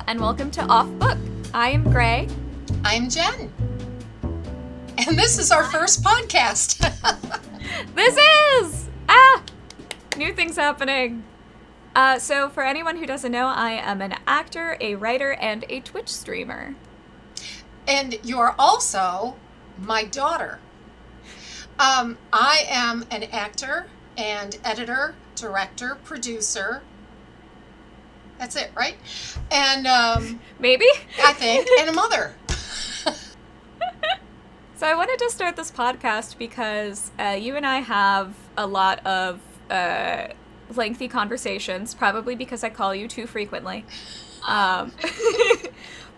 and welcome to Off Book. I am Gray. I'm Jen. And this is our first podcast. This is! New things happening. So for anyone who doesn't know, I am an actor, a writer, and a Twitch streamer. And you're also my daughter. I am an actor and editor, director, producer. That's it, right? And maybe? I think, and a mother. So I wanted to start this podcast because you and I have a lot of lengthy conversations, probably because I call you too frequently.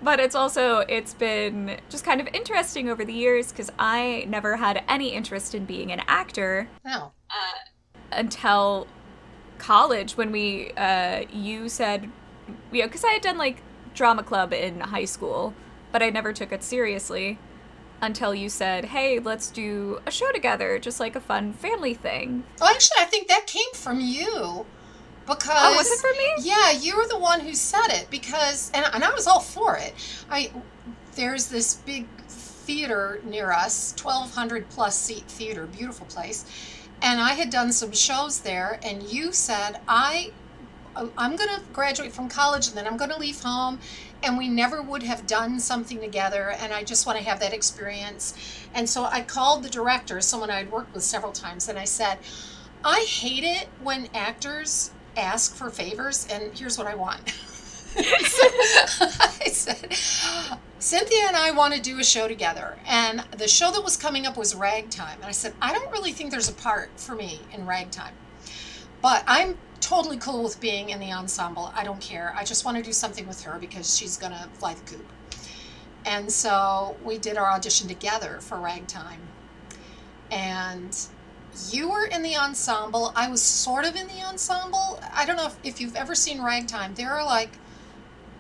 But it's been just kind of interesting over the years because I never had any interest in being an actor. No. Until college when you said, because I had done like drama club in high school, but I never took it seriously until you said, hey, let's do a show together, just like a fun family thing. Well, actually, I think that came from you. Because, oh, was it from me? Yeah, you were the one who said it because, and I was all for it. There's this big theater near us, 1,200 plus seat theater, beautiful place. And I had done some shows there, and you said, I'm going to graduate from college and then I'm going to leave home, and we never would have done something together, and I just want to have that experience. And so I called the director, someone I'd worked with several times, and I said, I hate it when actors ask for favors, and here's what I want. I said, Cynthia and I want to do a show together, and the show that was coming up was Ragtime, and I said, I don't really think there's a part for me in Ragtime, but I'm totally cool with being in the ensemble. I don't care. I just want to do something with her because she's going to fly the coop. And so we did our audition together for Ragtime, and you were in the ensemble. I was sort of in the ensemble. I don't know if you've ever seen Ragtime. There are like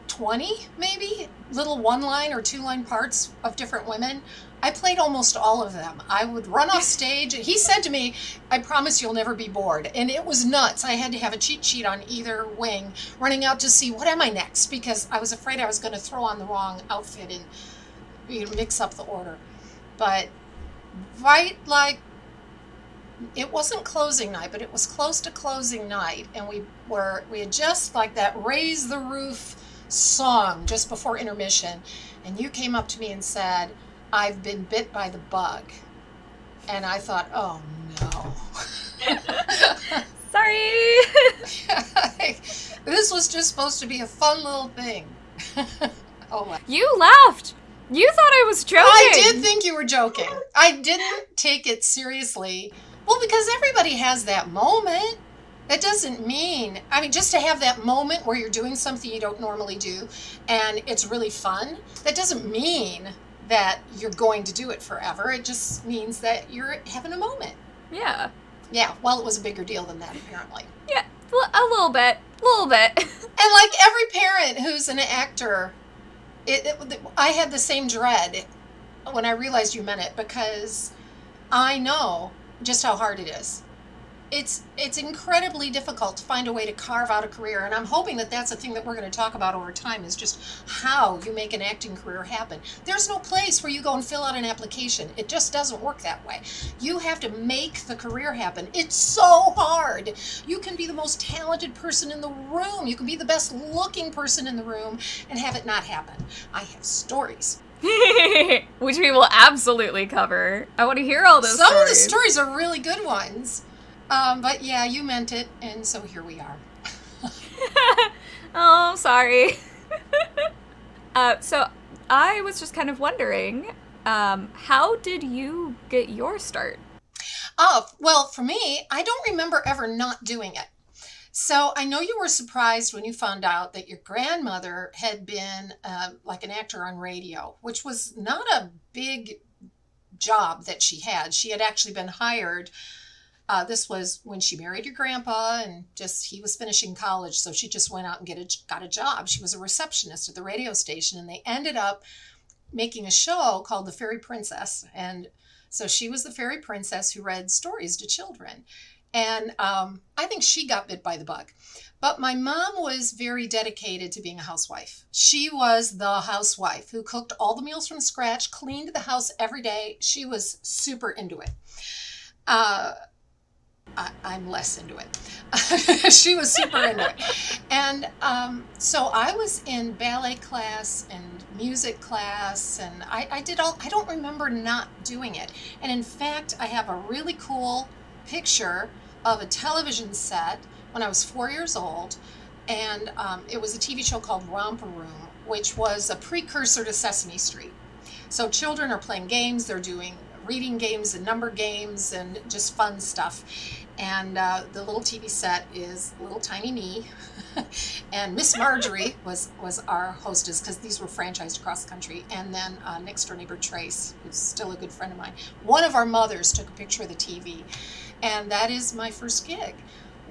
20, maybe, little one-line or two-line parts of different women. I played almost all of them. I would run off stage. He said to me, I promise you'll never be bored. And it was nuts. I had to have a cheat sheet on either wing, running out to see, what am I next? Because I was afraid I was going to throw on the wrong outfit and mix up the order. But right, like, it wasn't closing night, but it was close to closing night, and we had just like that Raise the Roof song just before intermission, and you came up to me and said, I've been bit by the bug. And I thought, oh no. Sorry. This was just supposed to be a fun little thing. Oh my. You laughed. You thought I was joking. I did think you were joking. I didn't take it seriously. Well, because everybody has that moment. That doesn't mean, just to have that moment where you're doing something you don't normally do and it's really fun, that doesn't mean that you're going to do it forever. It just means that you're having a moment. Yeah. Yeah, well, it was a bigger deal than that, apparently. Yeah, a little bit. And like every parent who's an actor, I had the same dread when I realized you meant it, because I know just how hard it is. It's incredibly difficult to find a way to carve out a career, and I'm hoping that that's a thing that we're going to talk about over time, is just how you make an acting career happen. There's no place where you go and fill out an application. It just doesn't work that way. You have to make the career happen. It's so hard. You can be the most talented person in the room. You can be the best looking person in the room and have it not happen. I have stories. Which we will absolutely cover. I want to hear all those stories. Some of the stories are really good ones. But yeah, you meant it, and so here we are. Oh, sorry. So I was just kind of wondering, how did you get your start? Oh, well, for me, I don't remember ever not doing it. So I know you were surprised when you found out that your grandmother had been like an actor on radio, which was not a big job that she had. She had actually been hired. This was when she married your grandpa, and he was finishing college, so she just went out and got a job. She was a receptionist at the radio station, and they ended up making a show called The Fairy Princess. And so she was the fairy princess who read stories to children. And I think she got bit by the bug. But my mom was very dedicated to being a housewife. She was the housewife who cooked all the meals from scratch, cleaned the house every day. She was super into it. Uh, I'm less into it. She was super into it. And so I was in ballet class and music class, and I did all, I don't remember not doing it. And in fact, I have a really cool picture of a television set when I was 4 years old. And it was a TV show called Romper Room, which was a precursor to Sesame Street. So children are playing games, they're doing reading games and number games and just fun stuff. And the little TV set is little tiny me. And Miss Marjorie was our hostess, because these were franchised across the country. And then next door neighbor Trace, who's still a good friend of mine. One of our mothers took a picture of the TV. And that is my first gig,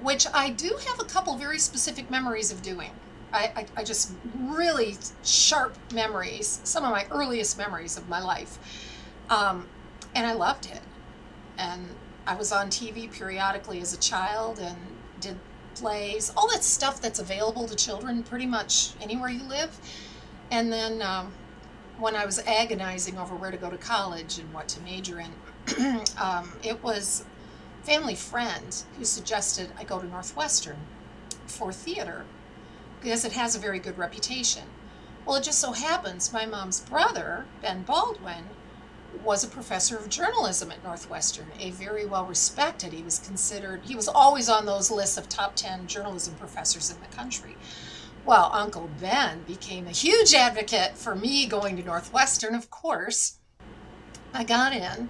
which I do have a couple very specific memories of doing. I just really sharp memories, some of my earliest memories of my life. And I loved it. And I was on TV periodically as a child and did plays, all that stuff that's available to children pretty much anywhere you live. And then when I was agonizing over where to go to college and what to major in, it was a family friend who suggested I go to Northwestern for theater because it has a very good reputation. Well, it just so happens my mom's brother, Ben Baldwin, was a professor of journalism at Northwestern, a very well respected. He was always on those lists of top 10 journalism professors in the country. Well, Uncle Ben became a huge advocate for me going to Northwestern, of course. I got in.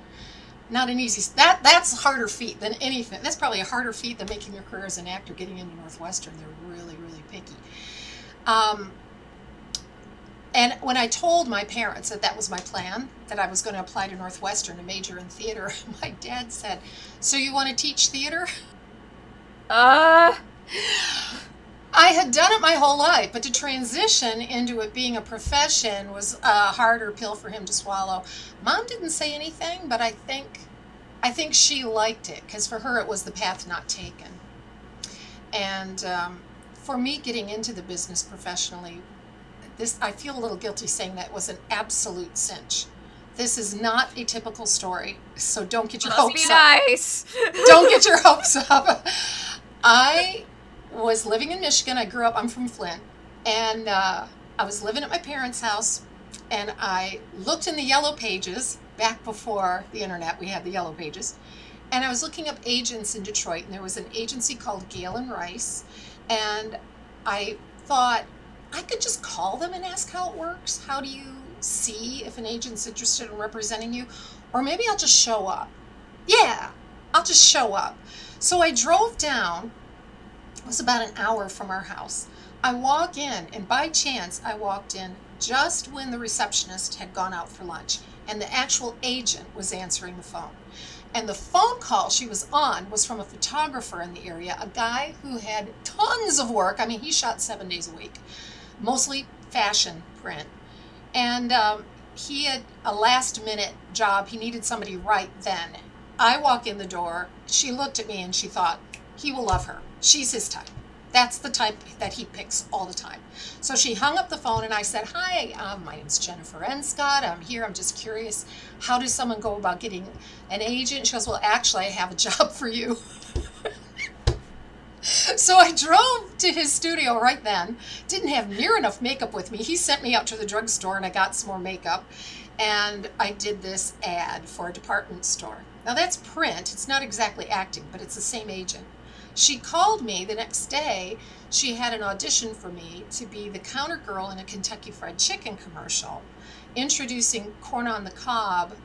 Not an easy, that's a harder feat than anything. That's probably a harder feat than making your career as an actor, getting into Northwestern. They're really, really picky. And when I told my parents that that was my plan, that I was going to apply to Northwestern to major in theater, my dad said, "So you want to teach theater?" Uh, I had done it my whole life, but to transition into it being a profession was a harder pill for him to swallow. Mom didn't say anything, but I think she liked it, because for her it was the path not taken. And for me, getting into the business professionally, I feel a little guilty saying that was an absolute cinch. This is not a typical story, so don't get your hopes up. Nice. Don't get your hopes up. I was living in Michigan. I'm from Flint, and I was living at my parents' house, and I looked in the yellow pages. Back before the internet, we had the yellow pages, and I was looking up agents in Detroit, and there was an agency called Gale and Rice, and I thought, I could just call them and ask how it works. How do you see if an agent's interested in representing you? Or maybe I'll just show up. Yeah, I'll just show up. So I drove down. It was about an hour from our house. I walk in, and by chance, I walked in just when the receptionist had gone out for lunch, and the actual agent was answering the phone. And the phone call she was on was from a photographer in the area, a guy who had tons of work. I mean, he shot 7 days a week. Mostly fashion print. And he had a last minute job. He needed somebody right then. I walk in the door. She looked at me and she thought, he will love her. She's his type. That's the type that he picks all the time. So she hung up the phone and I said, "Hi, my name's Jennifer Enscott. I'm here. I'm just curious. How does someone go about getting an agent?" She goes, "Well, actually, I have a job for you." So I drove to his studio right then. Didn't have near enough makeup with me. He sent me out to the drugstore and I got some more makeup. And I did this ad for a department store. Now that's print. It's not exactly acting, but it's the same agent. She called me the next day. She had an audition for me to be the counter girl in a Kentucky Fried Chicken commercial, introducing corn on the cob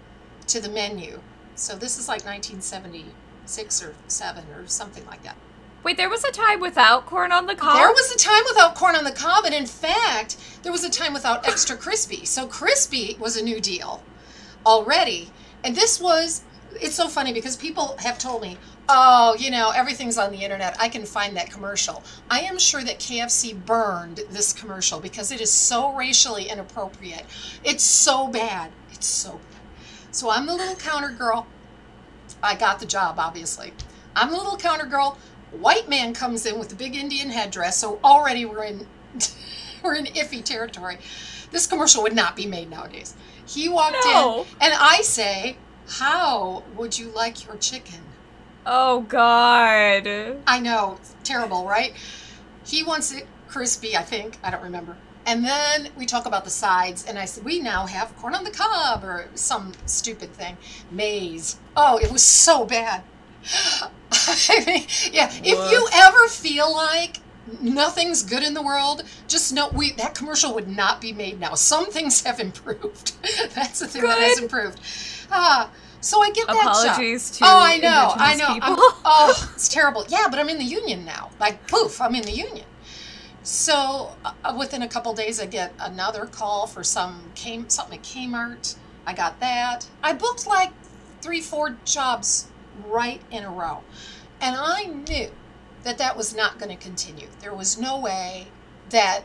to the menu. So this is like 1976 or 7 or something like that. Wait, there was a time without corn on the cob? There was a time without corn on the cob, and in fact, there was a time without extra crispy. So crispy was a new deal already. And it's so funny because people have told me, "Oh, everything's on the internet. I can find that commercial." I am sure that KFC burned this commercial because it is so racially inappropriate. It's so bad. So I'm the little counter girl. I got the job, obviously. I'm the little counter girl. White man comes in with the big Indian headdress, so already we're in we're in iffy territory. This commercial would not be made nowadays. He walked in, and I say, "How would you like your chicken?" Oh, God. I know, it's terrible, right? He wants it crispy, I think. I don't remember. And then we talk about the sides, and I said, we now have corn on the cob, or some stupid thing. Maize. Oh, it was so bad. I mean, yeah, if you ever feel like nothing's good in the world, just know that commercial would not be made now. Some things have improved. That's the thing that has improved. So I get that job. Apologies to I know. people. Oh, it's terrible. Yeah, but I'm in the union now. Like, poof, I'm in the union. So within a couple days, I get another call for something at Kmart. I got that. I booked like 3-4 jobs right in a row. And I knew that was not going to continue. There was no way that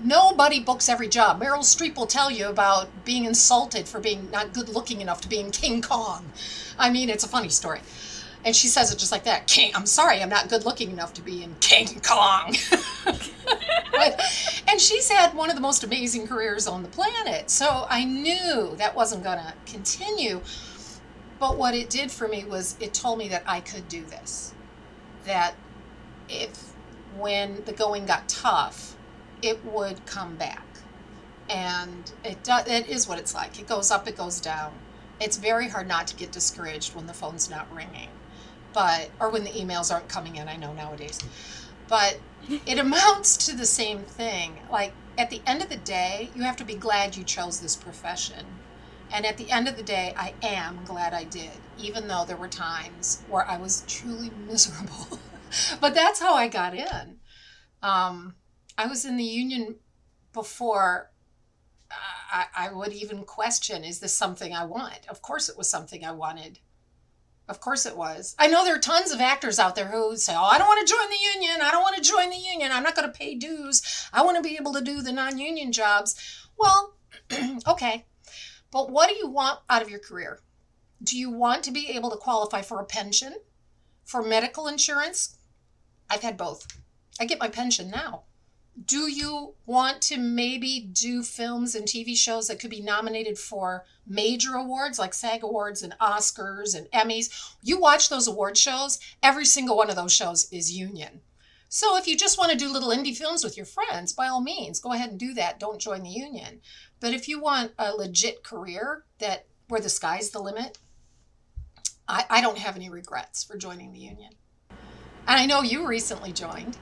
nobody books every job. Meryl Streep will tell you about being insulted for being not good looking enough to be in King Kong. I mean, it's a funny story. And she says it just like that. I'm sorry, I'm not good looking enough to be in King Kong. And she's had one of the most amazing careers on the planet. So I knew that wasn't going to continue. But what it did for me was it told me that I could do this. That when the going got tough, it would come back. And it is what it's like. It goes up, it goes down. It's very hard not to get discouraged when the phone's not ringing. Or when the emails aren't coming in, I know nowadays. But it amounts to the same thing. Like, at the end of the day, you have to be glad you chose this profession. And at the end of the day, I am glad I did, even though there were times where I was truly miserable. But that's how I got in. I was in the union before I would even question, is this something I want? Of course it was something I wanted. Of course it was. I know there are tons of actors out there who say, oh, I don't want to join the union. I don't want to join the union. I'm not going to pay dues. I want to be able to do the non-union jobs. Well, okay. But what do you want out of your career? Do you want to be able to qualify for a pension? For medical insurance? I've had both. I get my pension now. Do you want to maybe do films and TV shows that could be nominated for major awards like SAG Awards and Oscars and Emmys? You watch those award shows, every single one of those shows is union. So if you just want to do little indie films with your friends, by all means, go ahead and do that. Don't join the union. But if you want a legit career where the sky's the limit, I don't have any regrets for joining the union. And I know you recently joined.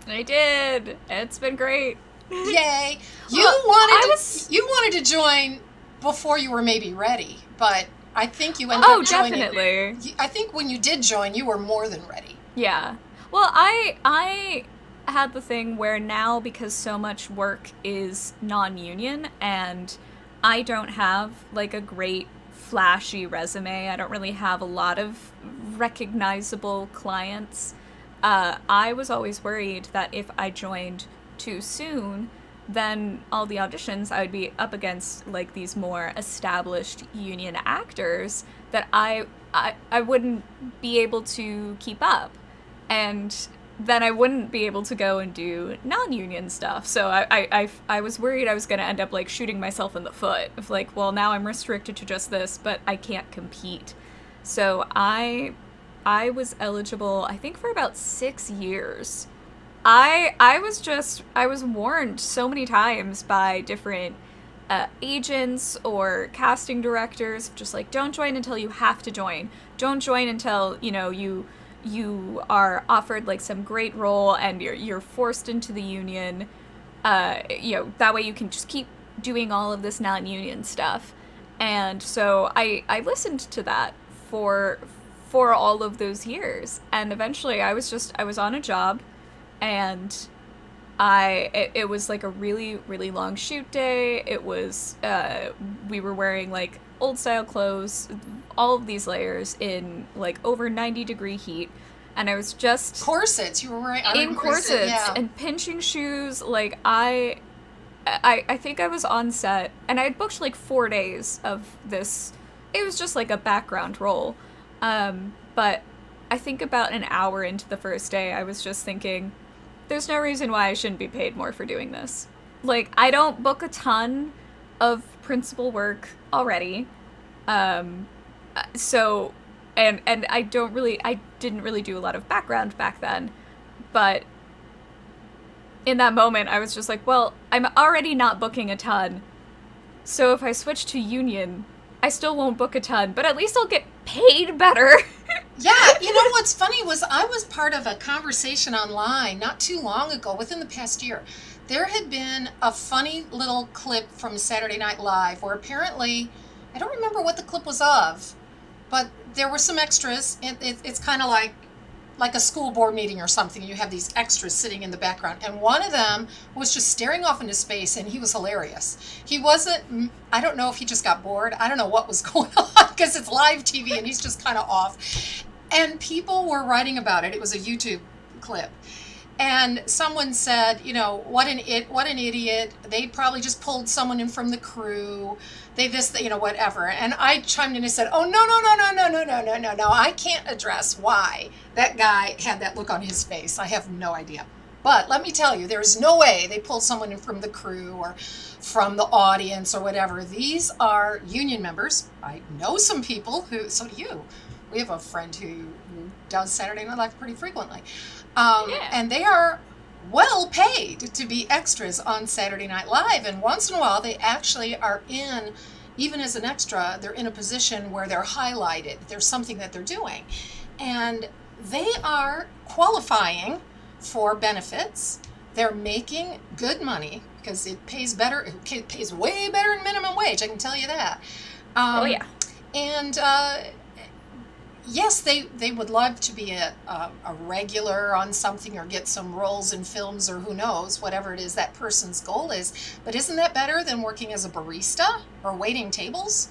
I did. It's been great. Yay! You wanted to join before you were maybe ready, but I think you ended up joining. Oh, definitely. I think when you did join, you were more than ready. Yeah. Well, I had the thing where now, because so much work is non-union and I don't have like a great flashy resume, I don't really have a lot of recognizable clients. I was always worried that if I joined too soon, then all the auditions I would be up against like these more established union actors that I wouldn't be able to keep up. And then I wouldn't be able to go and do non-union stuff. So I was worried I was going to end up like shooting myself in the foot of like, well, now I'm restricted to just this, but I can't compete. So I was eligible, I think, for about 6 years. I was warned so many times by different agents or casting directors, just like, don't join until you have to join. Don't join until, you are offered like some great role and you're forced into the union. That way you can just keep doing all of this non-union stuff. And so I listened to that for all of those years, and eventually I was on a job, and it was like a really, really long shoot day. It was we were wearing like old style clothes, all of these layers in like over 90-degree heat, and I was just corsets. You were wearing in corsets, yeah. And pinching shoes. Like I think I was on set, and I had booked like 4 days of this. It was just like a background role. But I think about an hour into the first day, I was just thinking, there's no reason why I shouldn't be paid more for doing this. Like, I don't book a ton of principal work already. So, and I didn't really do a lot of background back then, but in that moment, I was just like, well, I'm already not booking a ton, so if I switch to union, I still won't book a ton, but at least I'll get paid better. Yeah, you know what's funny was I was part of a conversation online not too long ago, within the past year. There had been a funny little clip from Saturday Night Live where apparently, I don't remember what the clip was of, but there were some extras. It's kind of like a school board meeting or something. You have these extras sitting in the background, and one of them was just staring off into space, and he was hilarious. He wasn't, I don't know if he just got bored. I don't know what was going on, because it's live TV and he's just kind of off. And people were writing about it. It was a YouTube clip. And someone said, you know, what an idiot. They probably just pulled someone in from the crew. They this, you know, whatever. And I chimed in and said, oh, no. I can't address why that guy had that look on his face. I have no idea. But let me tell you, there's no way they pulled someone in from the crew or from the audience or whatever. These are union members. I know some people who, so do you. We have a friend who does Saturday Night Live pretty frequently. And they are well paid to be extras on Saturday Night Live. And once in a while, they actually are in, even as an extra, they're in a position where they're highlighted. There's something that they're doing. And they are qualifying for benefits. They're making good money because it pays better. It pays way better than minimum wage. I can tell you that. Oh, yeah. And yes, they would love to be a regular on something or get some roles in films or who knows, whatever it is that person's goal is. But isn't that better than working as a barista or waiting tables?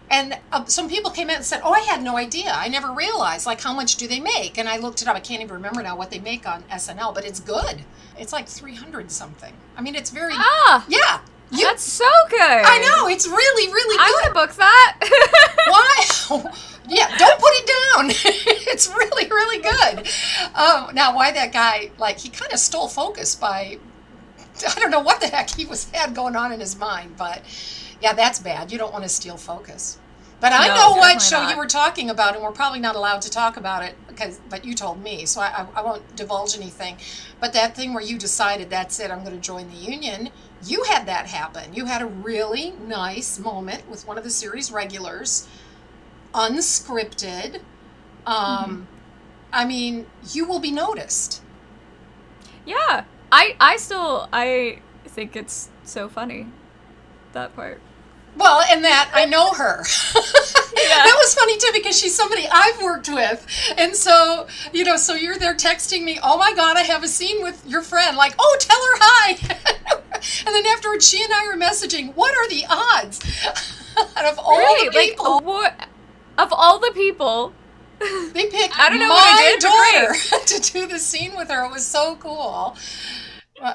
And some people came out and said, oh, I had no idea. I never realized, like, how much do they make? And I looked it up. I can't even remember now what they make on SNL, but it's good. It's like 300 something. I mean, it's very, yeah. That's so good. I know. It's really, really good. I want to book that. Why? Yeah, don't put it down. It's really, really good. Now, why that guy, like, he kind of stole focus by, I don't know what the heck had going on in his mind, but yeah, that's bad. You don't want to steal focus. But I know what show you were talking about, and we're probably not allowed to talk about it, but you told me, so I won't divulge anything. But that thing where you decided, that's it, I'm going to join the union, you had that happen. You had a really nice moment with one of the series regulars, unscripted. I mean, you will be noticed. Yeah. I think it's so funny, that part. Well, and that, I know her. Yeah. That was funny, too, because she's somebody I've worked with. And so, you know, so you're there texting me, oh, my God, I have a scene with your friend. Like, oh, tell her hi. And then afterwards, she and I were messaging, what are the odds? Out of all the people. Like, what? Of all the people. They picked I don't know what I did, daughter to do the scene with her. It was so cool.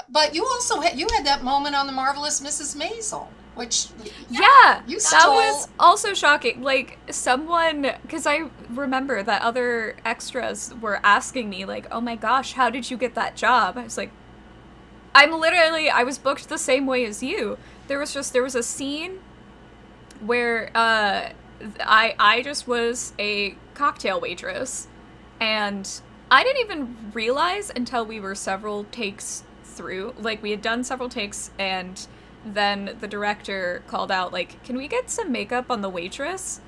But you also had that moment on The Marvelous Mrs. Maisel. Which, yeah, you that was also shocking. Like, someone, because I remember that other extras were asking me, like, oh my gosh, how did you get that job? I was like, I was booked the same way as you. There was a scene where I just was a cocktail waitress, and I didn't even realize until we were several takes through. Like, we had done several takes, and then the director called out, like, can we get some makeup on the waitress?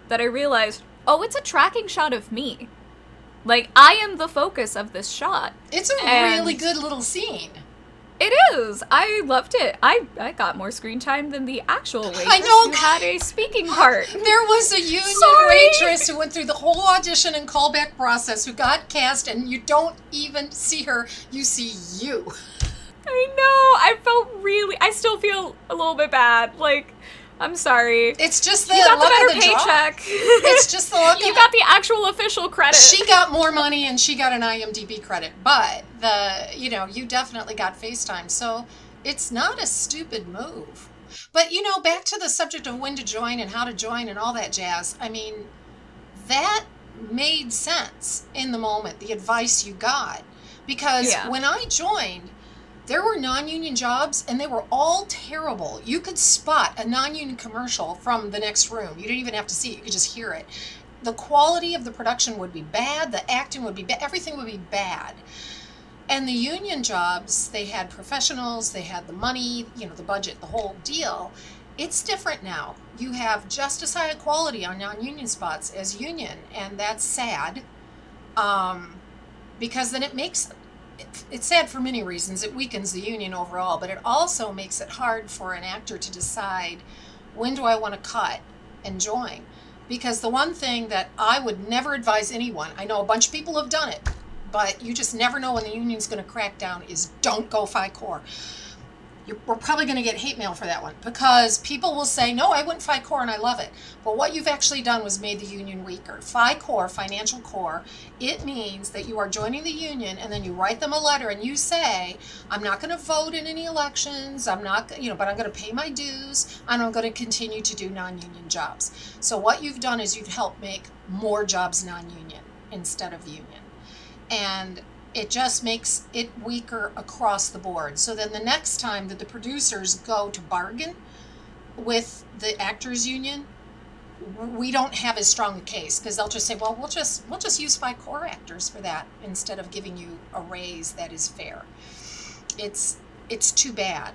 That I realized, oh, it's a tracking shot of me. Like, I am the focus of this shot. It's a really good little scene. It is. I loved it. I got more screen time than the actual waitress who had a speaking part. There was a union waitress who went through the whole audition and callback process, who got cast, and you don't even see her. You see you. I know. I still feel a little bit bad. Like, I'm sorry. It's just the you got luck the better of the paycheck. It's just the luck. You got the actual official credit. She got more money and she got an IMDb credit, but you definitely got FaceTime. So it's not a stupid move. But back to the subject of when to join and how to join and all that jazz. I mean, that made sense in the moment, the advice you got. Because Yeah. when I joined, there were non-union jobs and they were all terrible. You could spot a non-union commercial from the next room. You didn't even have to see it, you could just hear it. The quality of the production would be bad, the acting would be bad, everything would be bad. And the union jobs, they had professionals, they had the money, the budget, the whole deal. It's different now. You have just as high a quality on non-union spots as union, and that's sad. Because then it's sad for many reasons. It weakens the union overall, but it also makes it hard for an actor to decide, when do I want to cut and join? Because the one thing that I would never advise anyone, I know a bunch of people have done it, but you just never know when the union's going to crack down, is don't go Phi Corps. We're probably going to get hate mail for that one, because people will say, no, I went Phi Corps and I love it. But what you've actually done was made the union weaker. Phi Corps, financial core, it means that you are joining the union, and then you write them a letter and you say, I'm not going to vote in any elections, I'm not, but I'm going to pay my dues, and I'm going to continue to do non-union jobs. So what you've done is you've helped make more jobs non-union instead of union. And it just makes it weaker across the board. So then the next time that the producers go to bargain with the actors union, we don't have as strong a case, because they'll just say, well, we'll just use Phi Corps actors for that instead of giving you a raise that is fair. It's too bad.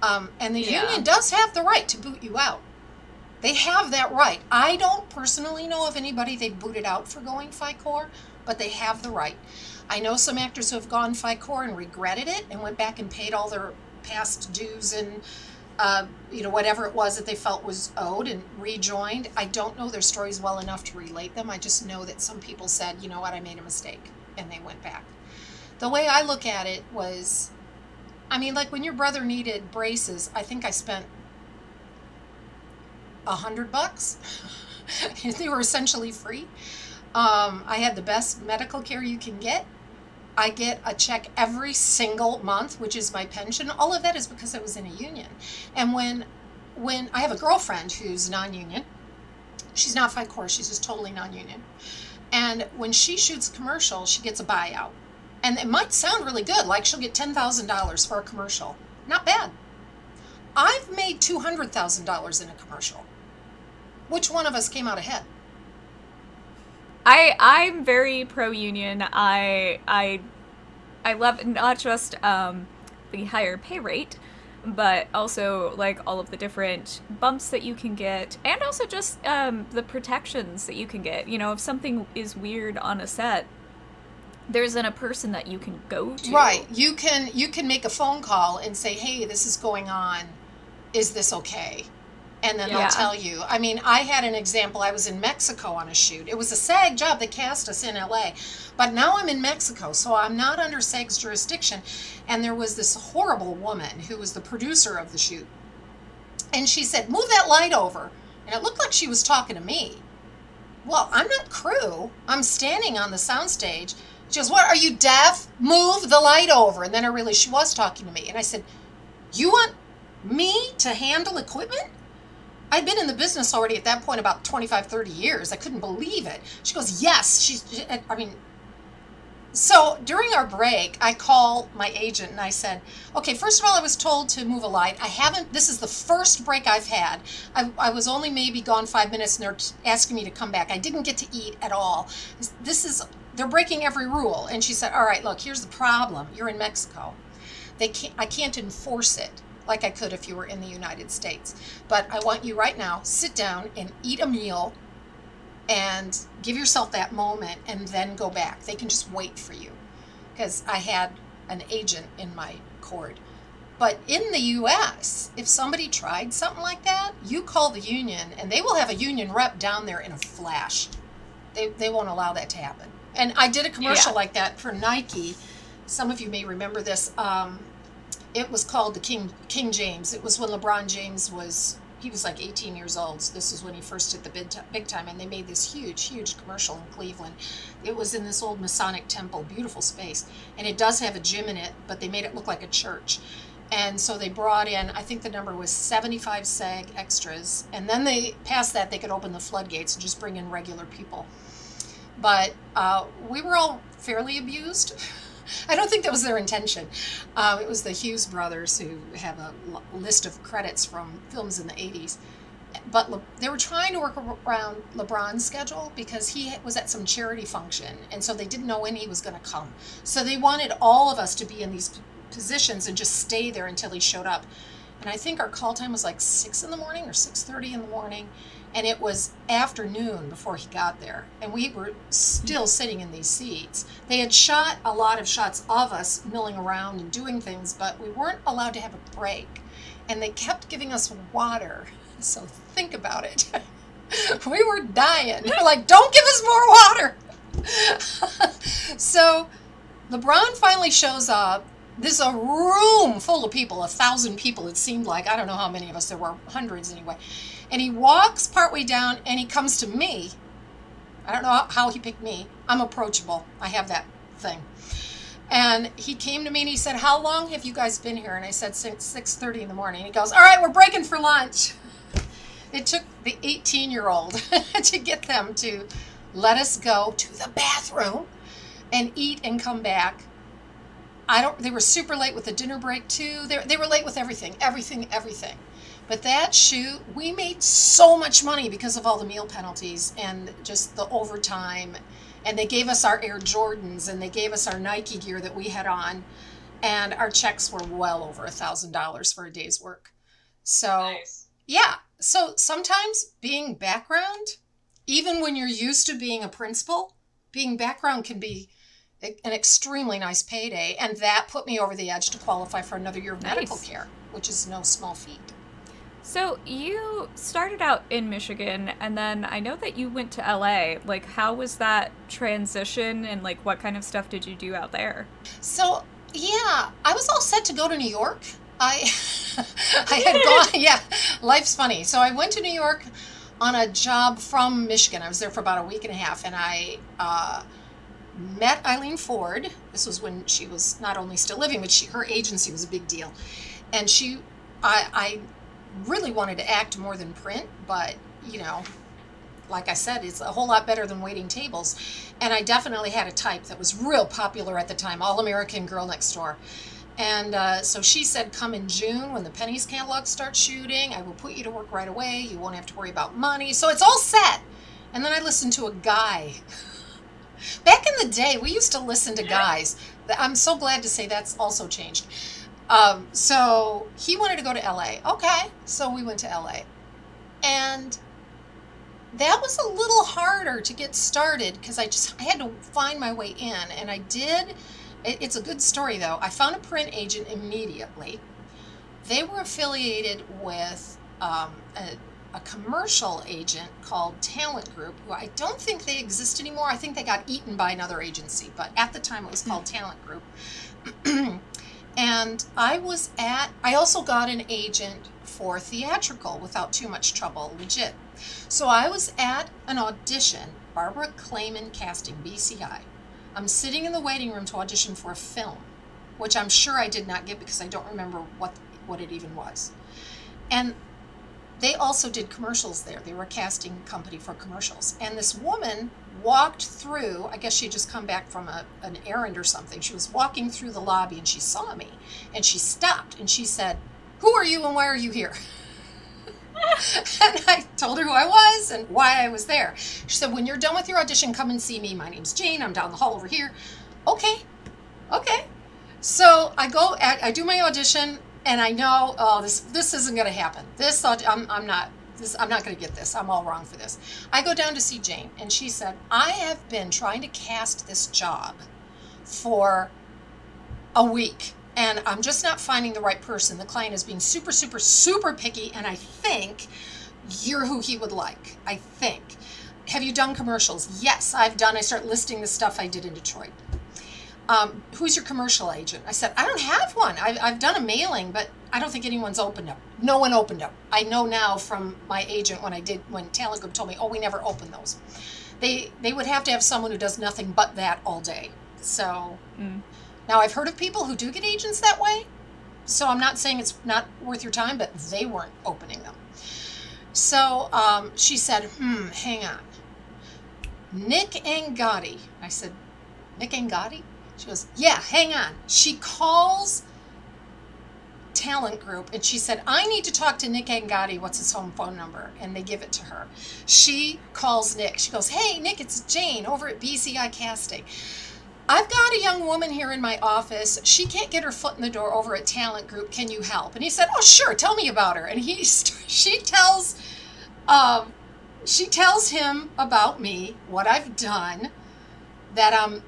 And the union does have the right to boot you out. They have that right. I don't personally know of anybody they've booted out for going Phi Corps, but they have the right. I know some actors who have gone Phi Corps and regretted it and went back and paid all their past dues and whatever it was that they felt was owed, and rejoined. I don't know their stories well enough to relate them. I just know that some people said, you know what, I made a mistake, and they went back. The way I look at it was, like when your brother needed braces, I think I spent $100. They were essentially free. I had the best medical care you can get. I get a check every single month, which is my pension. All of that is because I was in a union. And when I have a girlfriend who's non-union, she's not Phi Corps, she's just totally non-union. And when she shoots a commercial, she gets a buyout. And it might sound really good, like she'll get $10,000 for a commercial. Not bad. I've made $200,000 in a commercial. Which one of us came out ahead? I'm very pro-union. I love not just the higher pay rate, but also like all of the different bumps that you can get, and also just the protections that you can get. If something is weird on a set, there's a person that you can go to. Right. You can make a phone call and say, hey, this is going on. Is this okay? And then they'll tell you. I had an example. I was in Mexico on a shoot. It was a SAG job. They cast us in LA. But now I'm in Mexico, so I'm not under SAG's jurisdiction. And there was this horrible woman who was the producer of the shoot. And she said, move that light over. And it looked like she was talking to me. Well, I'm not crew. I'm standing on the soundstage. She goes, what, are you deaf? Move the light over. And then she was talking to me. And I said, you want me to handle equipment? I'd been in the business already at that point about 25, 30 years. I couldn't believe it. She goes, yes. So during our break, I called my agent and I said, okay, first of all, I was told to move a light. This is the first break I've had. I was only maybe gone 5 minutes and they're asking me to come back. I didn't get to eat at all. They're breaking every rule. And she said, all right, look, here's the problem. You're in Mexico. I can't enforce it like I could if you were in the United States. But I want you right now, sit down and eat a meal and give yourself that moment and then go back. They can just wait for you. Because I had an agent in my court. But in the U.S., if somebody tried something like that, you call the union and they will have a union rep down there in a flash. They won't allow that to happen. And I did a commercial like that for Nike. Some of you may remember this. It was called the King James. It was when LeBron James was like 18 years old. So this was when he first hit the big time. And they made this huge commercial in Cleveland. It was in this old Masonic temple, beautiful space. And it does have a gym in it, but they made it look like a church. And so they brought in, I think the number was 75 SAG extras. And then past that, they could open the floodgates and just bring in regular people. But we were all fairly abused. I don't think that was their intention. It was the Hughes brothers who have a list of credits from films in the 80s. But they were trying to work around LeBron's schedule because he was at some charity function. And so they didn't know when he was going to come. So they wanted all of us to be in these positions and just stay there until he showed up. And I think our call time was like 6 in the morning or 6:30 in the morning. And it was afternoon before he got there. And we were still sitting in these seats. They had shot a lot of shots of us milling around and doing things, but we weren't allowed to have a break. And they kept giving us water. So think about it. We were dying. They're like, don't give us more water. So LeBron finally shows up. This is a room full of people, 1,000 people it seemed like. I don't know how many of us there were, hundreds anyway. And he walks partway down and he comes to me. I don't know how he picked me. I'm approachable. I have that thing. And he came to me and he said, how long have you guys been here? And I said, since 6:30 in the morning. He goes, all right, we're breaking for lunch. It took the 18-year-old to get them to let us go to the bathroom and eat and come back. They were super late with the dinner break too. They were late with everything. But that shoot, we made so much money because of all the meal penalties and just the overtime. And they gave us our Air Jordans and they gave us our Nike gear that we had on. And our checks were well over $1,000 for a day's work. So, nice. Yeah. So sometimes being background, even when you're used to being a principal, being background can be an extremely nice payday. And that put me over the edge to qualify for another year of medical care, which is no small feat. So you started out in Michigan, and then I know that you went to LA. Like, how was that transition, and like, what kind of stuff did you do out there? So, yeah, I was all set to go to New York. I had gone, yeah, life's funny. So I went to New York on a job from Michigan. I was there for about a week and a half, and I met Eileen Ford. This was when she was not only still living, but her agency was a big deal. And I really wanted to act more than print, but like I said, it's a whole lot better than waiting tables. And I definitely had a type that was real popular at the time, all-American girl next door. And so she said, come in June when the Pennies catalog starts shooting. I will put you to work right away. You won't have to worry about money. So it's all set. And then I listened to a guy. Back in the day, we used to listen to guys. I'm so glad to say that's also changed. So he wanted to go to LA. Okay. So we went to LA. And that was a little harder to get started because I had to find my way in. And I did. It's a good story, though. I found a print agent immediately. They were affiliated with a commercial agent called Talent Group, who I don't think they exist anymore. I think they got eaten by another agency, but at the time it was called Talent Group. And I also got an agent for theatrical without too much trouble, legit. So I was at an audition, Barbara Clayman Casting, BCI. I'm sitting in the waiting room to audition for a film, which I'm sure I did not get because I don't remember what it even was. And they also did commercials there. They were a casting company for commercials. And this woman walked through, I guess she had just come back from an errand or something. She was walking through the lobby and she saw me and she stopped and she said, "Who are you and why are you here?" And I told her who I was and why I was there. She said, "When you're done with your audition, come and see me. My name's Jane. I'm down the hall over here." Okay. So I do my audition and I know, this isn't going to happen. I'm not going to get this. I'm all wrong for this. I go down to see Jane and she said, "I have been trying to cast this job for a week. And I'm just not finding the right person. The client is being super, super, super picky, and I think you're who he would like. I think. Have you done commercials?" "Yes, I've done." I start listing the stuff I did in Detroit. "Who's your commercial agent?" I said, "I don't have one. I've done a mailing, but I don't think anyone's opened up." No one opened up. I know now from my agent when Talent Group told me, we never open those. They would have to have someone who does nothing but that all day. So... Now, I've heard of people who do get agents that way, so I'm not saying it's not worth your time, but they weren't opening them. So she said, hang on. Nick Angotti. I said, Nick Angotti? She goes, yeah, hang on. She calls talent group and she said, I need to talk to Nick Angotti. What's his home phone number? And they give it to her. She calls Nick. She goes, hey, Nick, it's Jane over at BCI Casting. I've got a young woman here in my office. She can't get her foot in the door over at talent group. Can you help? And he said, oh, sure. Tell me about her. And she tells him about me, what I've done, that I'm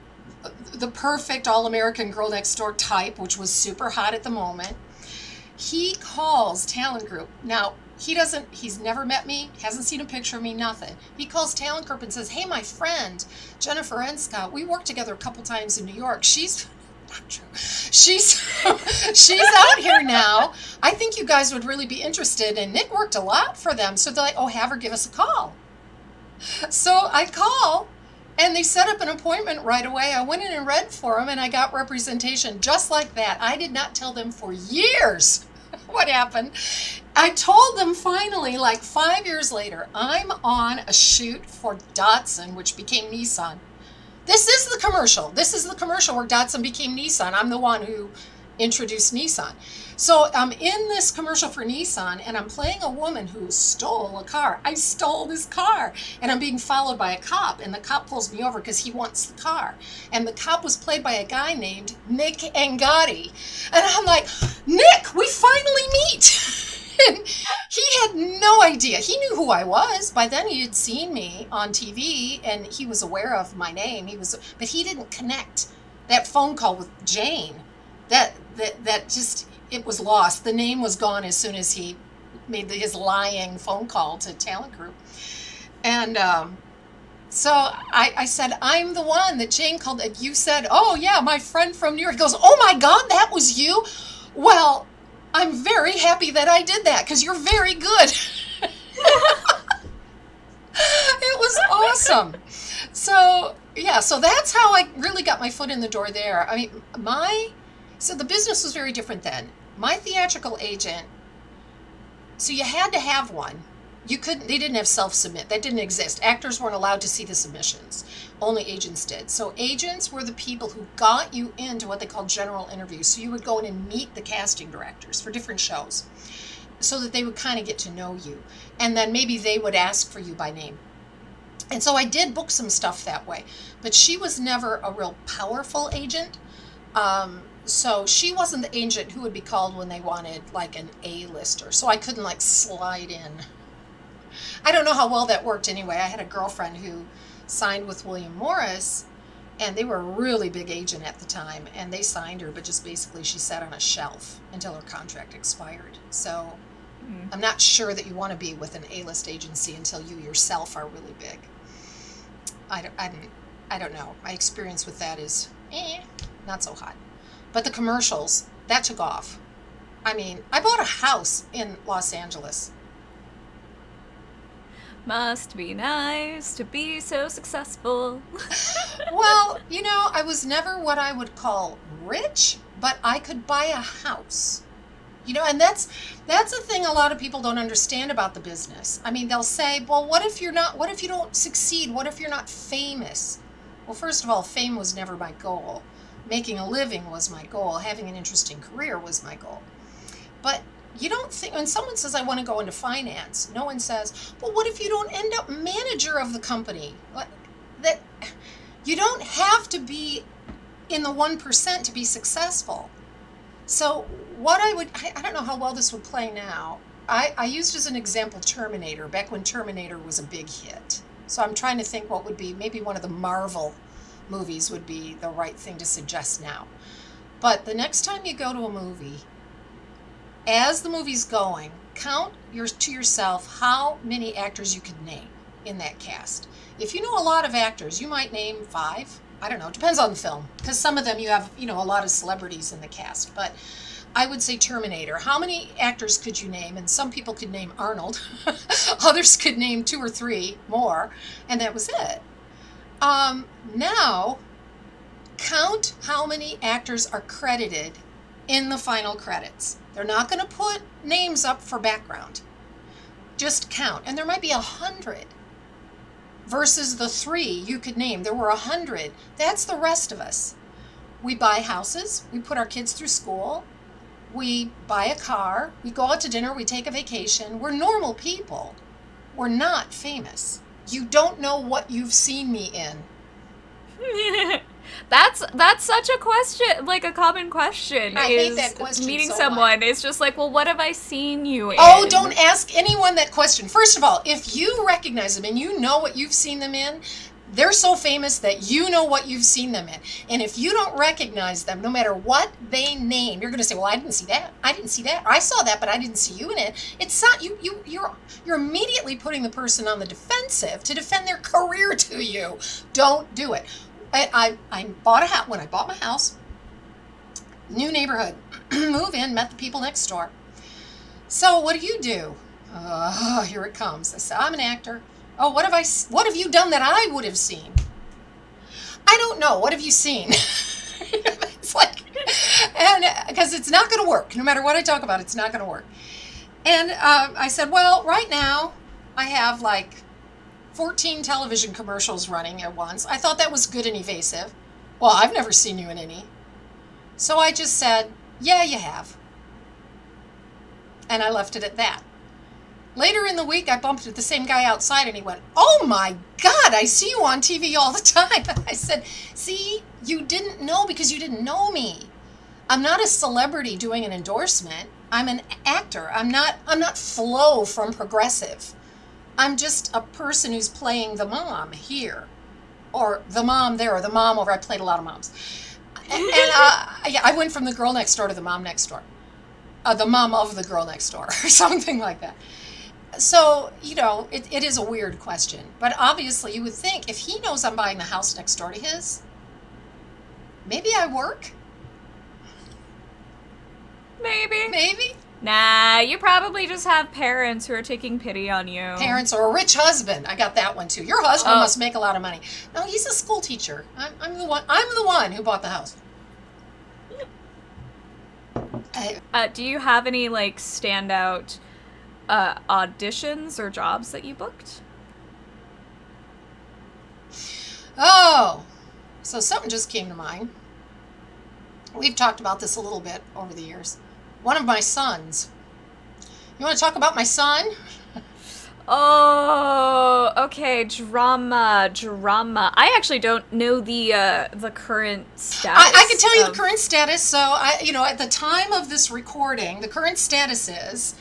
the perfect all-American girl next door type, which was super hot at the moment. He calls talent group. Now, he's never met me, hasn't seen a picture of me, nothing. He calls talent group and says, hey, my friend, Jennifer Enscott, we worked together a couple times in New York. She's not true. She's out here now. I think you guys would really be interested. And Nick worked a lot for them. So they're like, oh, have her give us a call. So I call. And they set up an appointment right away. I went in and read for them, and I got representation just like that. I did not tell them for years what happened. I told them finally, like 5 years later, I'm on a shoot for Dotson, which became Nissan. This is the commercial. This is the commercial where Dotson became Nissan. I'm the one who introduced Nissan. So I'm in this commercial for Nissan, and I'm playing a woman who stole a car. I stole this car, and I'm being followed by a cop, and the cop pulls me over because he wants the car. And the cop was played by a guy named Nick Angotti. And I'm like, Nick, we finally meet. And he had no idea. He knew who I was. By then he had seen me on TV, and he was aware of my name. But he didn't connect that phone call with Jane. That just, it was lost. The name was gone as soon as he made his lying phone call to talent group. And so I said, I'm the one that Jane called. And you said, oh yeah, my friend from New York. He goes, oh my God, that was you? Well, I'm very happy that I did that because you're very good. It was awesome. So yeah, so that's how I really got my foot in the door there. I mean, so the business was very different then. My theatrical agent, so you had to have one. They didn't have self-submit. That didn't exist. Actors weren't allowed to see the submissions. Only agents did. So agents were the people who got you into what they called general interviews. So you would go in and meet the casting directors for different shows so that they would kind of get to know you. And then maybe they would ask for you by name. And so I did book some stuff that way. But she was never a real powerful agent. So she wasn't the agent who would be called when they wanted like an A-lister. So I couldn't like slide in. I don't know how well that worked anyway. I had a girlfriend who signed with William Morris, and they were a really big agent at the time, and they signed her, but just basically she sat on a shelf until her contract expired. So I'm not sure that you want to be with an A-list agency until you yourself are really big. I don't know. My experience with that is not so hot. But the commercials, that took off. I mean, I bought a house in Los Angeles. Must be nice to be so successful. Well, I was never what I would call rich, but I could buy a house. And that's a thing a lot of people don't understand about the business. I mean, they'll say, well, what if you don't succeed? What if you're not famous? Well, first of all, fame was never my goal. Making a living was my goal. Having an interesting career was my goal. But you don't think, when someone says, I want to go into finance, no one says, well, what if you don't end up manager of the company? That you don't have to be in the 1% to be successful. So what I don't know how well this would play now. I used as an example Terminator, back when Terminator was a big hit. So I'm trying to think what would be, maybe one of the Marvel movies would be the right thing to suggest now. But the next time you go to a movie, as the movie's going, count to yourself how many actors you could name in that cast. If you know a lot of actors, you might name 5. I don't know. It depends on the film. Because some of them you have, a lot of celebrities in the cast. But I would say Terminator. How many actors could you name? And some people could name Arnold. Others could name 2 or 3 more. And that was it. Now, count how many actors are credited in the final credits. They're not going to put names up for background. Just count. And there might be 100. versus the 3 you could name. There were 100. That's the rest of us. We buy houses, we put our kids through school, we buy a car, we go out to dinner, we take a vacation. We're normal people. We're not famous. You don't know what you've seen me in. That's such a question, like a common question. I hate that question Meeting so someone, much. it's just like, well, what have I seen you in? Oh, don't ask anyone that question. First of all, if you recognize them and you know what you've seen them in, they're so famous that you know what you've seen them in. And if you don't recognize them, no matter what they name, you're going to say, well, I didn't see that. I didn't see that. Or I saw that, but I didn't see you in it. It's not, you're immediately putting the person on the defensive to defend their career to you. Don't do it. I bought a house. When I bought my house, new neighborhood, move in, met the people next door. So what do? Here it comes. I said, I'm an actor. Oh, what have you done that I would have seen? I don't know. What have you seen? It's like, and because it's not going to work. No matter what I talk about, it's not going to work. And I said, well, right now I have like 14 television commercials running at once. I thought that was good and evasive. Well, I've never seen you in any. So I just said, yeah, you have. And I left it at that. Later in the week, I bumped into the same guy outside and he went, oh my God, I see you on TV all the time. I said, see, you didn't know because you didn't know me. I'm not a celebrity doing an endorsement. I'm an actor. I'm not Flo from Progressive. I'm just a person who's playing the mom here, or the mom there, or the mom over. I played a lot of moms. I went from the girl next door to the mom next door. The mom of the girl next door, or something like that. So, it is a weird question. But obviously, you would think if he knows I'm buying the house next door to his, maybe I work? Maybe? Nah, you probably just have parents who are taking pity on you. Parents or a rich husband. I got that one too. Your husband must make a lot of money. No, he's a school teacher. I'm the one who bought the house. Do you have any like standout auditions or jobs that you booked? Oh, so something just came to mind. We've talked about this a little bit over the years. One of my sons. You want to talk about my son? Oh, okay. Drama. I actually don't know the current status. I can tell you the current status. So at the time of this recording, the current status is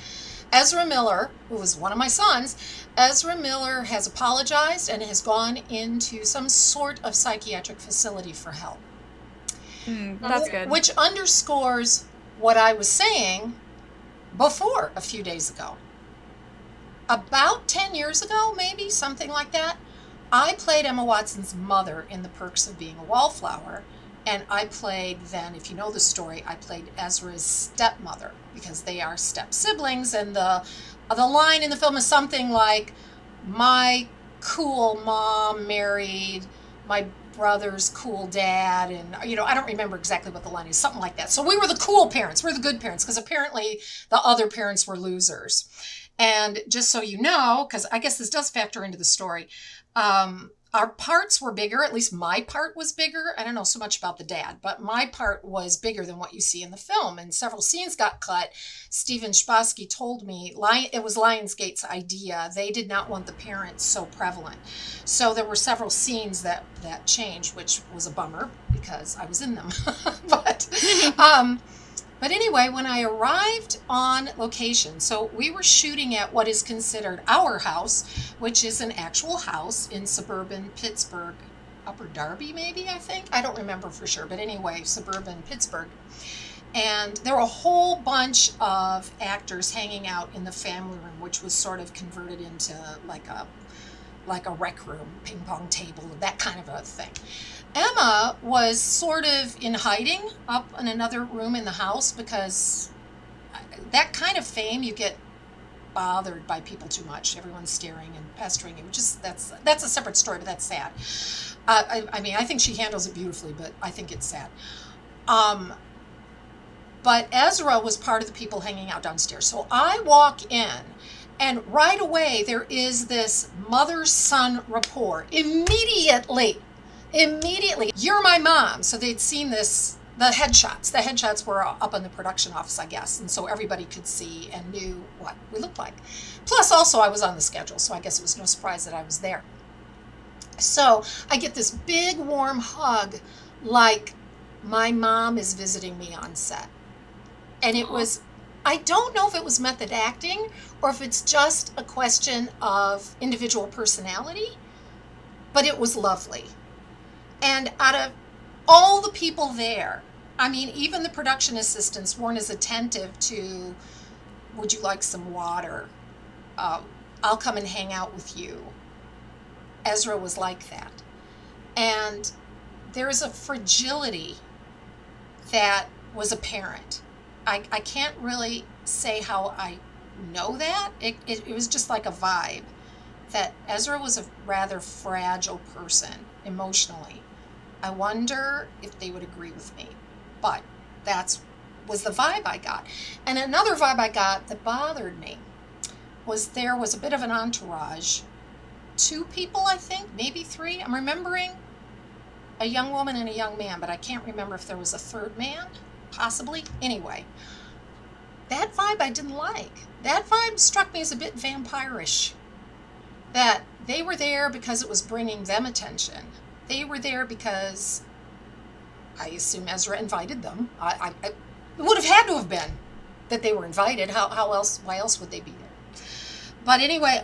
Ezra Miller, who was one of my sons. Ezra Miller has apologized and has gone into some sort of psychiatric facility for help. That's good. Which underscores what I was saying before a few days ago. About 10 years ago, maybe, something like that, I played Emma Watson's mother in The Perks of Being a Wallflower. And I played then, if you know the story, I played Ezra's stepmother because they are step siblings. And the line in the film is something like, my cool mom married my brother's cool dad, and I don't remember exactly what the line is, something like that. So we were the cool parents, we're the good parents, because apparently the other parents were losers. And just so you know, because I guess this does factor into the story, our parts were bigger, at least my part was bigger. I don't know so much about the dad, but my part was bigger than what you see in the film, and several scenes got cut. Stephen Chbosky told me it was Lionsgate's idea. They did not want the parents so prevalent. So there were several scenes that changed, which was a bummer because I was in them. But anyway, when I arrived on location, so we were shooting at what is considered our house, which is an actual house in suburban Pittsburgh, Upper Darby maybe, I think. I don't remember for sure, but anyway, suburban Pittsburgh. And there were a whole bunch of actors hanging out in the family room, which was sort of converted into like a rec room, ping pong table, that kind of a thing. Emma was sort of in hiding up in another room in the house because that kind of fame, you get bothered by people too much. Everyone's staring and pestering you. That's a separate story, but that's sad. I think she handles it beautifully, but I think it's sad. But Ezra was part of the people hanging out downstairs. So I walk in, And right away, there is this mother-son rapport. Immediately, you're my mom. So they'd seen this, the headshots. The headshots were up in the production office, I guess. And so everybody could see and knew what we looked like. Plus, also, I was on the schedule, so I guess it was no surprise that I was there. So I get this big, warm hug, like my mom is visiting me on set. And it was, I don't know if it was method acting or if it's just a question of individual personality, but it was lovely. And out of all the people there, I mean, even the production assistants weren't as attentive to, would you like some water? I'll come and hang out with you. Ezra was like that. And there is a fragility that was apparent. I can't really say how I know that. It was just like a vibe that Ezra was a rather fragile person emotionally. I wonder if they would agree with me. But was the vibe I got. And another vibe I got that bothered me was there was a bit of an entourage. 2 people, I think, maybe 3. I'm remembering a young woman and a young man, but I can't remember if there was a 3rd man, possibly. Anyway, that vibe I didn't like. That vibe struck me as a bit vampirish. That they were there because it was bringing them attention. They were there because I assume Ezra invited them. It would have had to have been that they were invited. How else? Why else would they be there? But anyway,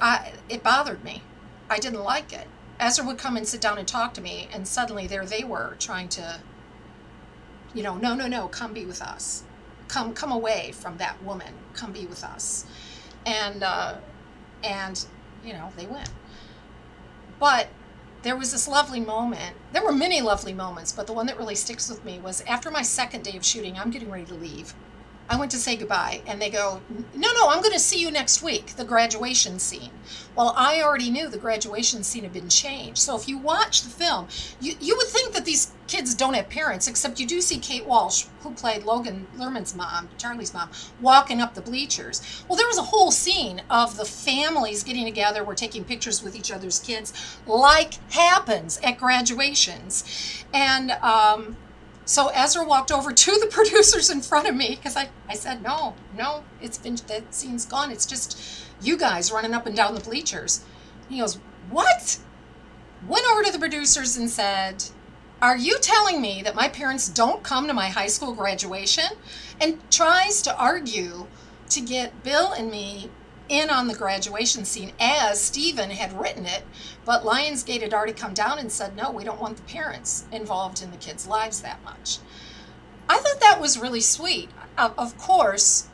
it bothered me. I didn't like it. Ezra would come and sit down and talk to me, and suddenly there they were trying to, no, come be with us. Come away from that woman. Come be with us. And they went. But there was this lovely moment. There were many lovely moments, but the one that really sticks with me was after my 2nd day of shooting, I'm getting ready to leave. I went to say goodbye, and they go, no, I'm going to see you next week, the graduation scene. Well, I already knew the graduation scene had been changed. So if you watch the film, you would think that these kids don't have parents, except you do see Kate Walsh, who played Logan Lerman's mom, Charlie's mom, walking up the bleachers. Well, there was a whole scene of the families getting together. We're taking pictures with each other's kids, like happens at graduations. And so Ezra walked over to the producers in front of me because I said, no, that scene's gone. It's just you guys running up and down the bleachers. And he goes, what? Went over to the producers and said, are you telling me that my parents don't come to my high school graduation? And tries to argue to get Bill and me in on the graduation scene as Stephen had written it, but Lionsgate had already come down and said, no, we don't want the parents involved in the kids' lives that much. I thought that was really sweet. Of course,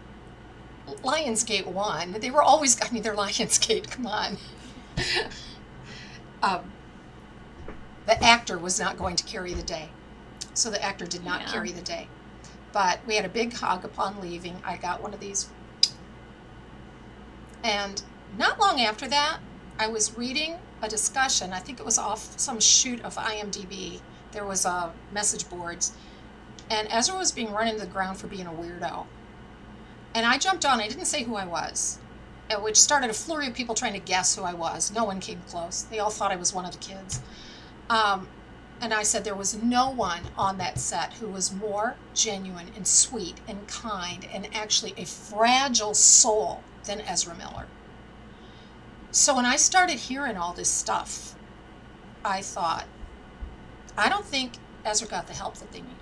Lionsgate won. They were always, they're Lionsgate, come on. The actor was not going to carry the day. So the actor did not carry the day. But we had a big hug upon leaving. I got one of these. And not long after that, I was reading a discussion. I think it was off some shoot of IMDb. There was message boards. And Ezra was being run into the ground for being a weirdo. And I jumped on. I didn't say who I was, which started a flurry of people trying to guess who I was. No one came close. They all thought I was one of the kids. And I said there was no one on that set who was more genuine and sweet and kind and actually a fragile soul than Ezra Miller. So when I started hearing all this stuff, I thought, I don't think Ezra got the help that they needed.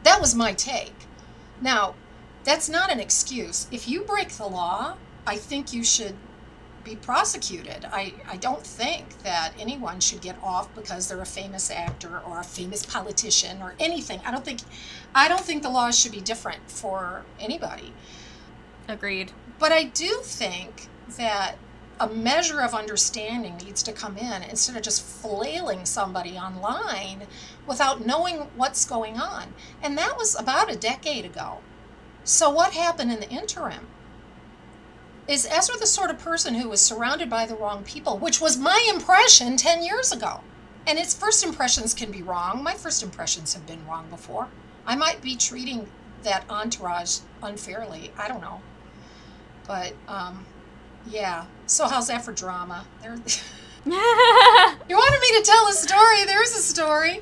That was my take. Now, that's not an excuse. If you break the law, I think you should be prosecuted. I don't think that anyone should get off because they're a famous actor or a famous politician or anything. I don't think the laws should be different for anybody. Agreed. But I do think that a measure of understanding needs to come in instead of just flailing somebody online without knowing what's going on. And that was about a decade ago. So what happened in the interim? Is Ezra the sort of person who was surrounded by the wrong people, which was my impression 10 years ago? And its first impressions can be wrong. My first impressions have been wrong before. I might be treating that entourage unfairly. I don't know. But Yeah. So how's that for drama? There. Well, You wanted me to tell a story. There's a story.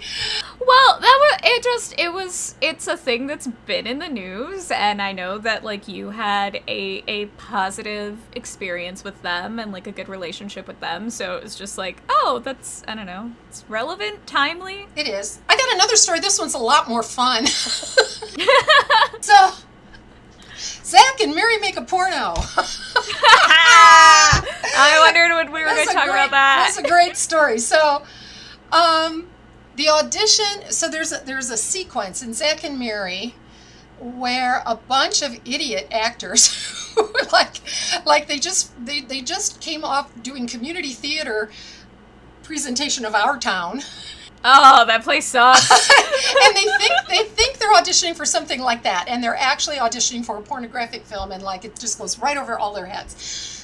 it's a thing that's been in the news, and I know that like you had a positive experience with them and like a good relationship with them, so it was just like, oh, that's, I don't know, it's relevant, timely. It is. I got another story. This one's a lot more fun. So, Zach and Mary make a porno. I wondered when we were going to talk about that. That's a great story. So, the audition. So there's a sequence in Zach and Mary where a bunch of idiot actors, like they just came off doing community theater presentation of Our Town. Oh, that place sucks. And they think they're auditioning for something like that, and they're actually auditioning for a pornographic film, and like it just goes right over all their heads.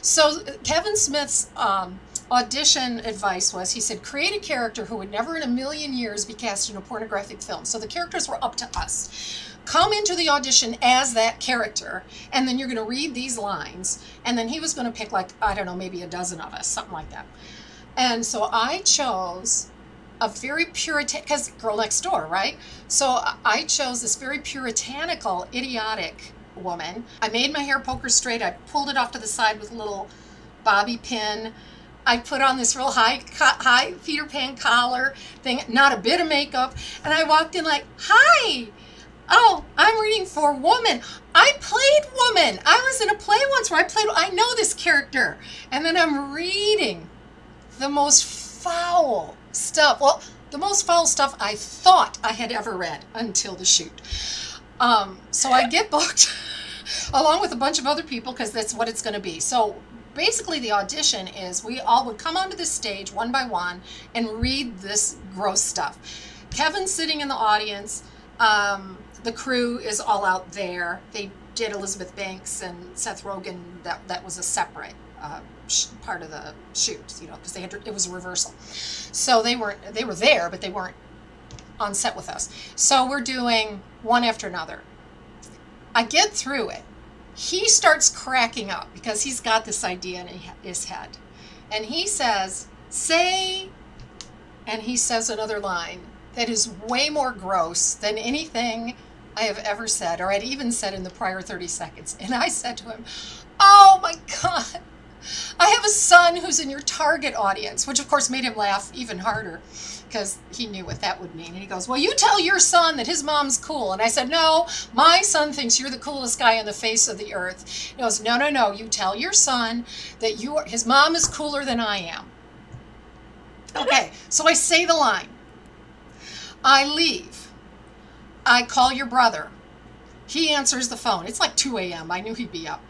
So Kevin Smith's audition advice was, he said, create a character who would never in a million years be cast in a pornographic film. So the characters were up to us. Come into the audition as that character, and then you're going to read these lines, and then he was going to pick, like, I don't know, maybe a dozen of us, something like that. And so I chose a very puritan, because girl next door, right? So I chose this very puritanical, idiotic woman. I made my hair poker straight. I pulled it off to the side with a little bobby pin. I put on this real high Peter Pan collar thing, not a bit of makeup. And I walked in like, hi, oh, I'm reading for woman. I played woman. I was in a play once where I know this character. And then I'm reading the most foul stuff. Well, the most foul stuff I thought I had ever read until the shoot. So I get booked along with a bunch of other people because that's what it's going to be. So basically the audition is we all would come onto the stage one by one and read this gross stuff. Kevin's sitting in the audience. The crew is all out there. They did Elizabeth Banks and Seth Rogen. That was a separate part of the shoot, because it was a reversal. So they were there, but they weren't on set with us. So we're doing one after another. I get through it. He starts cracking up because he's got this idea in his head. And he says, and he says another line that is way more gross than anything I have ever said, or I'd even said in the prior 30 seconds. And I said to him, oh my God, I have a son who's in your target audience, which of course made him laugh even harder because he knew what that would mean. And he goes, well, you tell your son that his mom's cool. And I said, no, my son thinks you're the coolest guy on the face of the earth. He goes, no, you tell your son that his mom is cooler than I am. Okay, so I say the line. I leave. I call your brother. He answers the phone. It's like 2 a.m. I knew he'd be up.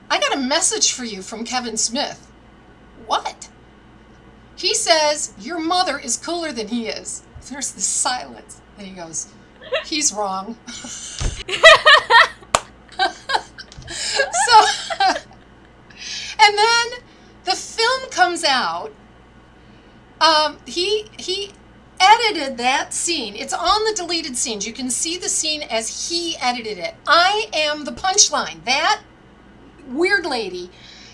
I got a message for you from Kevin Smith. What? He says, your mother is cooler than he is. There's this silence. And he goes, he's wrong. So, and then the film comes out. He edited that scene. It's on the deleted scenes. You can see the scene as he edited it. I am the punchline. That weird lady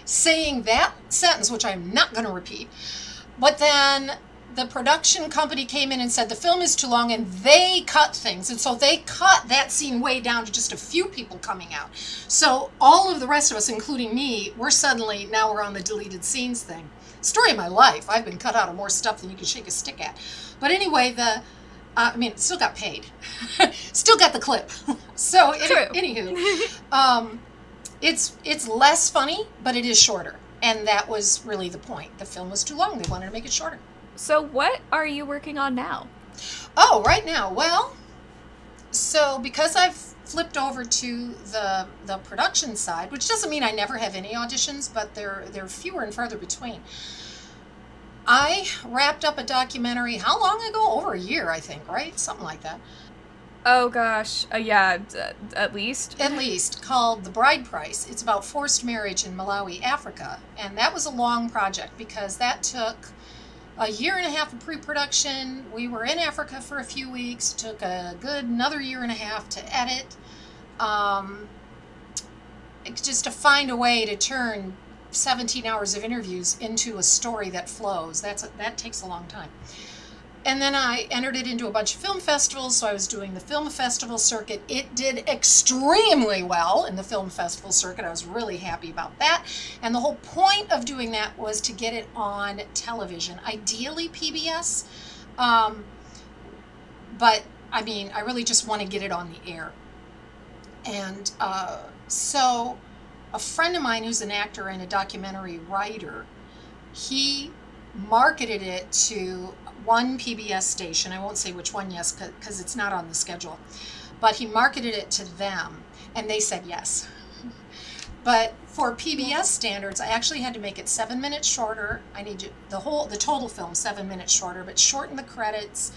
saying that sentence, which I'm not going to repeat. But then the production company came in and said the film is too long, and they cut things. And so they cut that scene way down to just a few people coming out. So all of the rest of us, including me, we're on the deleted scenes thing. Story of my life. I've been cut out of more stuff than you can shake a stick at. But anyway, still got paid. Still got the clip. So anywho, it's less funny, but it is shorter. And that was really the point. The film was too long. They wanted to make it shorter. So what are you working on now? Oh, right now. Well, so because I've flipped over to the production side, which doesn't mean I never have any auditions, but they're fewer and farther between. I wrapped up a documentary, how long ago? Over a year, I think, right? Something like that. Oh gosh, yeah, at least. At least, called The Bride Price. It's about forced marriage in Malawi, Africa. And that was a long project because that took a year and a half of pre-production. We were in Africa for a few weeks. It took a good another year and a half to edit. Just to find a way to turn 17 hours of interviews into a story that flows. That takes a long time. And then I entered it into a bunch of film festivals, so I was doing the film festival circuit. It did extremely well in the film festival circuit. I was really happy about that. And the whole point of doing that was to get it on television, ideally PBS. But I mean, I really just want to get it on the air. And so a friend of mine who's an actor and a documentary writer, he marketed it to one PBS station. I won't say which one, yes, because it's not on the schedule. But he marketed it to them, and they said yes. But for PBS standards, I actually had to make it 7 minutes shorter. I need to, the total film 7 minutes shorter, but shorten the credits.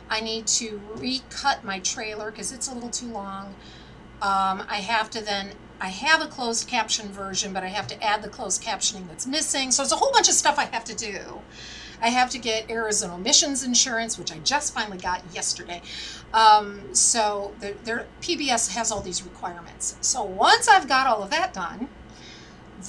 I need to recut my trailer because it's a little too long. I have a closed caption version, but I have to add the closed captioning that's missing. So it's a whole bunch of stuff I have to do. I have to get errors and omissions insurance, which I just finally got yesterday. So PBS has all these requirements. So once I've got all of that done,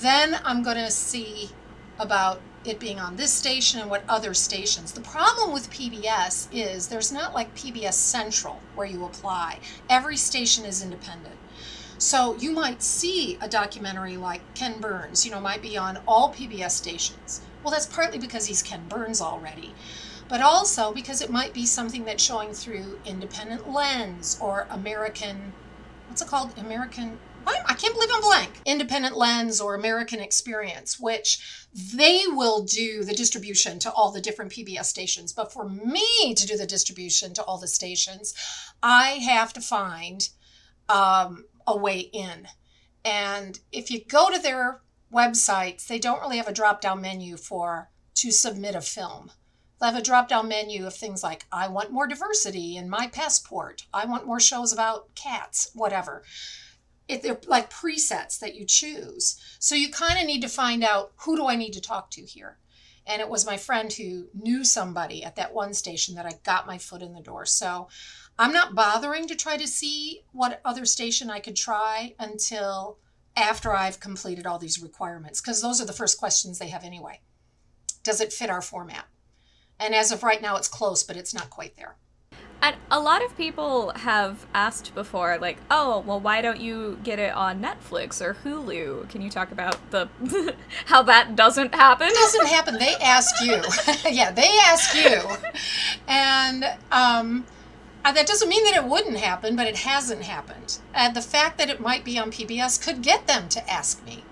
then I'm going to see about it being on this station and what other stations. The problem with PBS is there's not like PBS Central where you apply. Every station is independent. So you might see a documentary like Ken Burns, might be on all PBS stations. Well, that's partly because he's Ken Burns already, but also because it might be something that's showing through Independent Lens or American, what's it called? I can't believe I'm blank. Independent Lens or American Experience, which they will do the distribution to all the different PBS stations. But for me to do the distribution to all the stations, I have to find a way in. And if you go to their websites, they don't really have a drop-down menu to submit a film. They'll have a drop-down menu of things like, I want more diversity in my passport. I want more shows about cats, whatever. They're like presets that you choose. So you kind of need to find out, who do I need to talk to here? And it was my friend who knew somebody at that one station that I got my foot in the door. So I'm not bothering to try to see what other station I could try until after I've completed all these requirements, because those are the first questions they have anyway. Does it fit our format? And as of right now, it's close, but it's not quite there. And a lot of people have asked before, like, oh, well, why don't you get it on Netflix or Hulu? Can you talk about how that doesn't happen? It doesn't happen. They ask you. Yeah, they ask you. And that doesn't mean that it wouldn't happen, but it hasn't happened. And the fact that it might be on PBS could get them to ask me.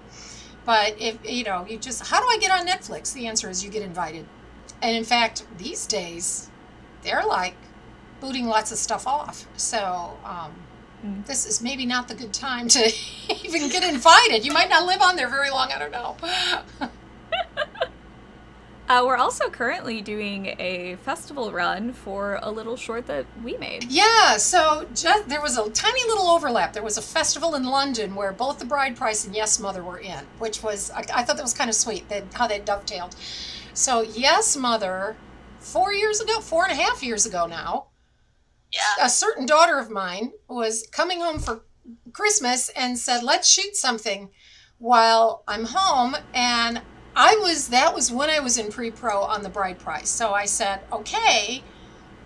But if, you just, how do I get on Netflix? The answer is you get invited. And in fact, these days, they're like booting lots of stuff off. So this is maybe not the good time to even get invited. You might not live on there very long. I don't know. We're also currently doing a festival run for a little short that we made. Yeah, so there was a tiny little overlap. There was a festival in London where both The Bride Price and Yes Mother were in, which was, I thought that was kind of sweet, how they dovetailed. So Yes Mother, 4.5 years ago now, yeah, a certain daughter of mine was coming home for Christmas and said, let's shoot something while I'm home. And that was when I was in pre-pro on The Bride Price. So I said, okay,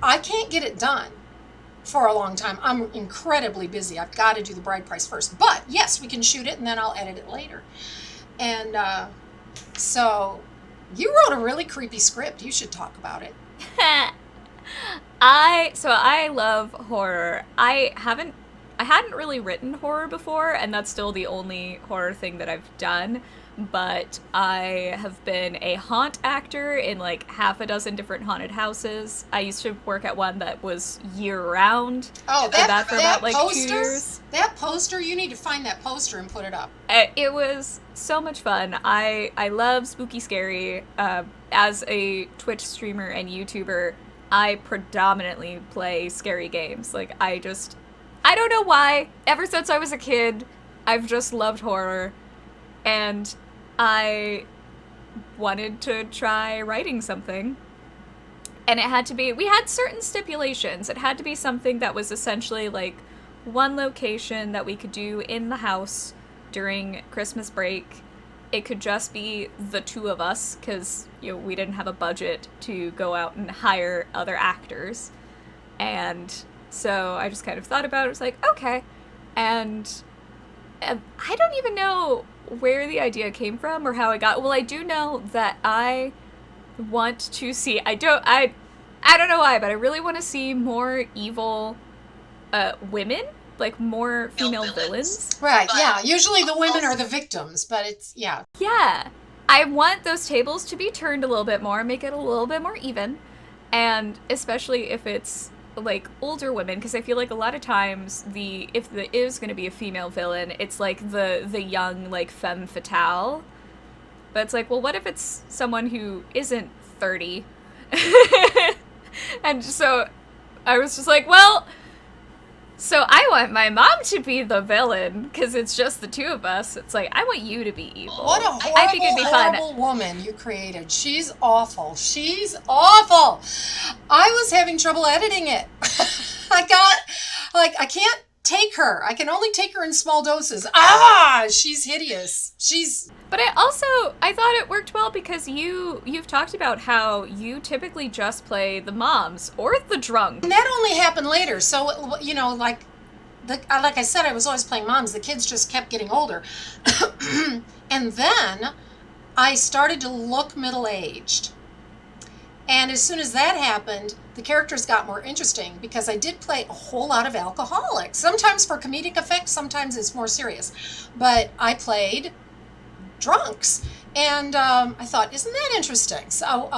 I can't get it done for a long time. I'm incredibly busy. I've got to do The Bride Price first. But yes, we can shoot it and then I'll edit it later. And so you wrote a really creepy script. You should talk about it. I love horror. I hadn't really written horror before, and that's still the only horror thing that I've done. But I have been a haunt actor in like half a dozen different haunted houses. I used to work at one that was year-round. Oh, that for about like poster, 2 years. That poster, you need to find that poster and put it up. It was so much fun. I love spooky scary. As a Twitch streamer and YouTuber, I predominantly play scary games. Like, I don't know why. Ever since I was a kid, I've just loved horror. And I wanted to try writing something. And it had to be, we had certain stipulations. It had to be something that was essentially like one location that we could do in the house during Christmas break. it could just be the two of us, because, we didn't have a budget to go out and hire other actors. And so I just kind of thought about it. It was like, okay. And I don't even know where the idea came from or how I got. Well, I do know that I want to see. I don't know why, but I really want to see more evil women, like more female villains. Right, yeah. Usually the women are the victims, but yeah. Yeah. I want those tables to be turned a little bit more, make it a little bit more even. And especially if it's like older women, because I feel like a lot of times if there is going to be a female villain, it's like the young, like, femme fatale. But it's like, well, what if it's someone who isn't 30? And so I was just like, well, so I want my mom to be the villain, because it's just the two of us. It's like, I want you to be evil. What a horrible woman you created. She's awful. She's awful. I was having trouble editing it. I can't take her. I can only take her in small doses. She's hideous. But I thought it worked well, because you've talked about how you typically just play the moms or the drunk. And that only happened later. So, like I said, I was always playing moms. The kids just kept getting older. And then I started to look middle-aged. And as soon as that happened, the characters got more interesting, because I did play a whole lot of alcoholics. Sometimes for comedic effect, sometimes it's more serious. But I played drunks. And I thought, isn't that interesting? So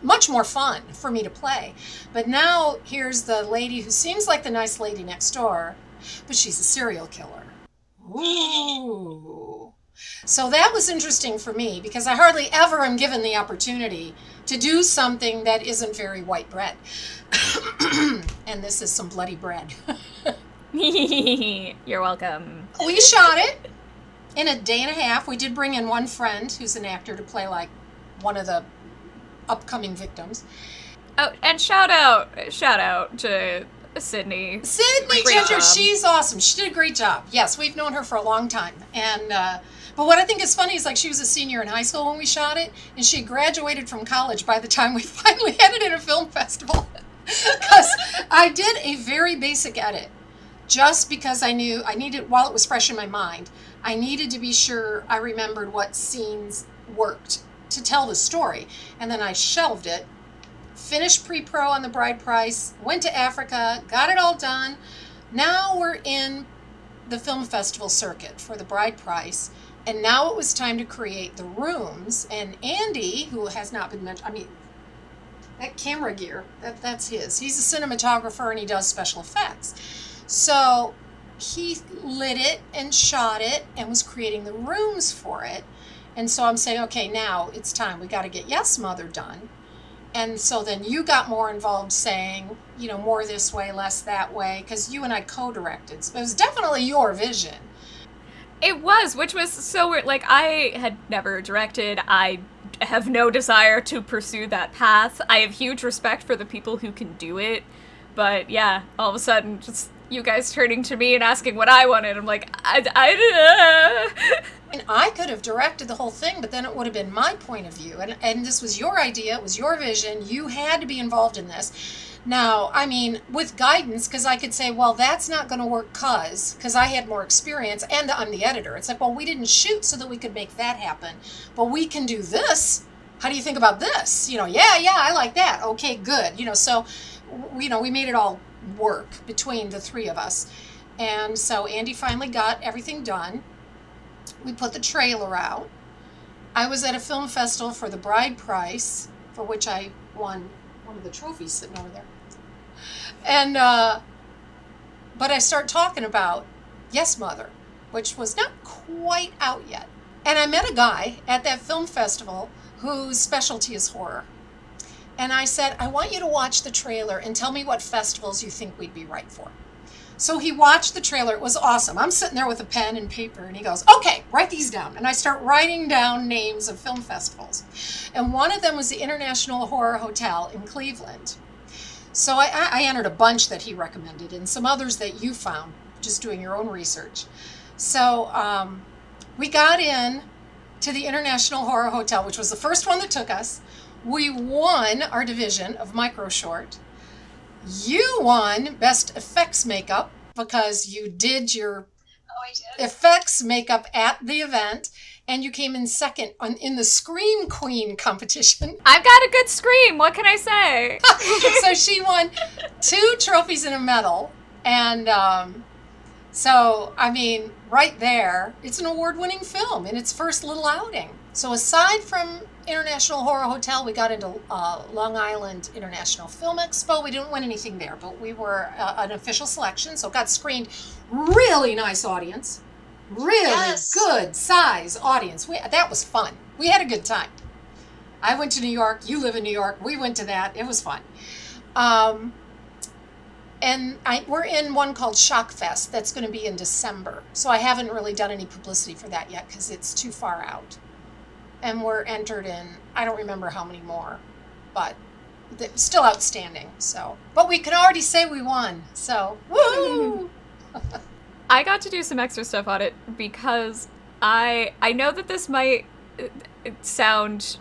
much more fun for me to play. But now here's the lady who seems like the nice lady next door, but she's a serial killer. Ooh. So that was interesting for me, because I hardly ever am given the opportunity to do something that isn't very white bread. And this is some bloody bread. You're welcome. We shot it in a day and a half. We did bring in one friend who's an actor to play like one of the upcoming victims. Oh, and shout out to Sydney. Sydney Ginger, she's awesome. She did a great job. Yes, we've known her for a long time. And but what I think is funny is, like, she was a senior in high school when we shot it, and she graduated from college by the time we finally had it at a film festival. Because I did a very basic edit, just because I knew I needed, while it was fresh in my mind, I needed to be sure I remembered what scenes worked to tell the story. And then I shelved it, finished pre-pro on the bride price, went to Africa, got it all done. Now we're in the film festival circuit for the bride price, and now it was time to create the rooms. And Andy, who has not been mentioned, I mean, that camera gear, that's his. He's a cinematographer and he does special effects. So he lit it and shot it and was creating the rooms for it. And so I'm saying, okay, now it's time. We got to get Yes Mother done. And so then you got more involved, saying, more this way, less that way, because you and I co-directed. So it was definitely your vision. It was, which was so weird. Like, I had never directed. I have no desire to pursue that path. I have huge respect for the people who can do it. But yeah, all of a sudden, just you guys turning to me and asking what I wanted. I'm like, And I could have directed the whole thing, but then it would have been my point of view. And this was your idea. It was your vision. You had to be involved in this. Now, I mean, with guidance, because I could say, well, that's not going to work because I had more experience and I'm the editor. It's like, well, we didn't shoot so that we could make that happen. But we can do this. How do you think about this? Yeah, I like that. Okay, good. So, we made it all work between the three of us. And so Andy finally got everything done. We put the trailer out. I was at a film festival for the bride price, for which I won one of the trophies sitting over there. And but I start talking about Yes Mother, which was not quite out yet. And I met a guy at that film festival whose specialty is horror. And I said, I want you to watch the trailer and tell me what festivals you think we'd be right for. So he watched the trailer. It was awesome. I'm sitting there with a pen and paper, and he goes, okay, write these down. And I start writing down names of film festivals. And one of them was the International Horror Hotel in Cleveland. So I entered a bunch that he recommended and some others that you found, just doing your own research. So we got in to the International Horror Hotel, which was the first one that took us. We won our division of micro short. You won Best Effects Makeup because you did your effects makeup at the event, and you came in second in the Scream Queen competition. I've got a good scream. What can I say? So she won 2 trophies and a medal. And so, I mean, right there, it's an award-winning film in its first little outing. So aside from International Horror Hotel, we got into Long Island International Film Expo. We didn't win anything there, but we were an official selection, so got screened. Really nice audience. Really good size audience. That was fun. We had a good time. I went to New York. You live in New York. We went to that. It was fun. And we're in one called Shock Fest that's going to be in December. So I haven't really done any publicity for that yet because it's too far out. And we're entered in, I don't remember how many more, but still outstanding. So, but we can already say we won. So, woo! I got to do some extra stuff on it because I know that this might sound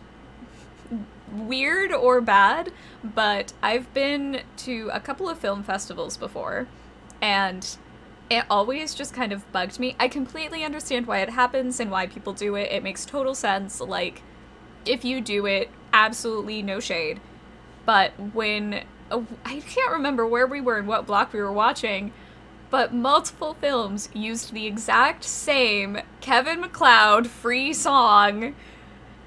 weird or bad, but I've been to a couple of film festivals before, and it always just kind of bugged me. I completely understand why it happens and why people do it. It makes total sense. Like, if you do it, absolutely no shade. But when, I can't remember where we were and what block we were watching, but multiple films used the exact same Kevin MacLeod free song.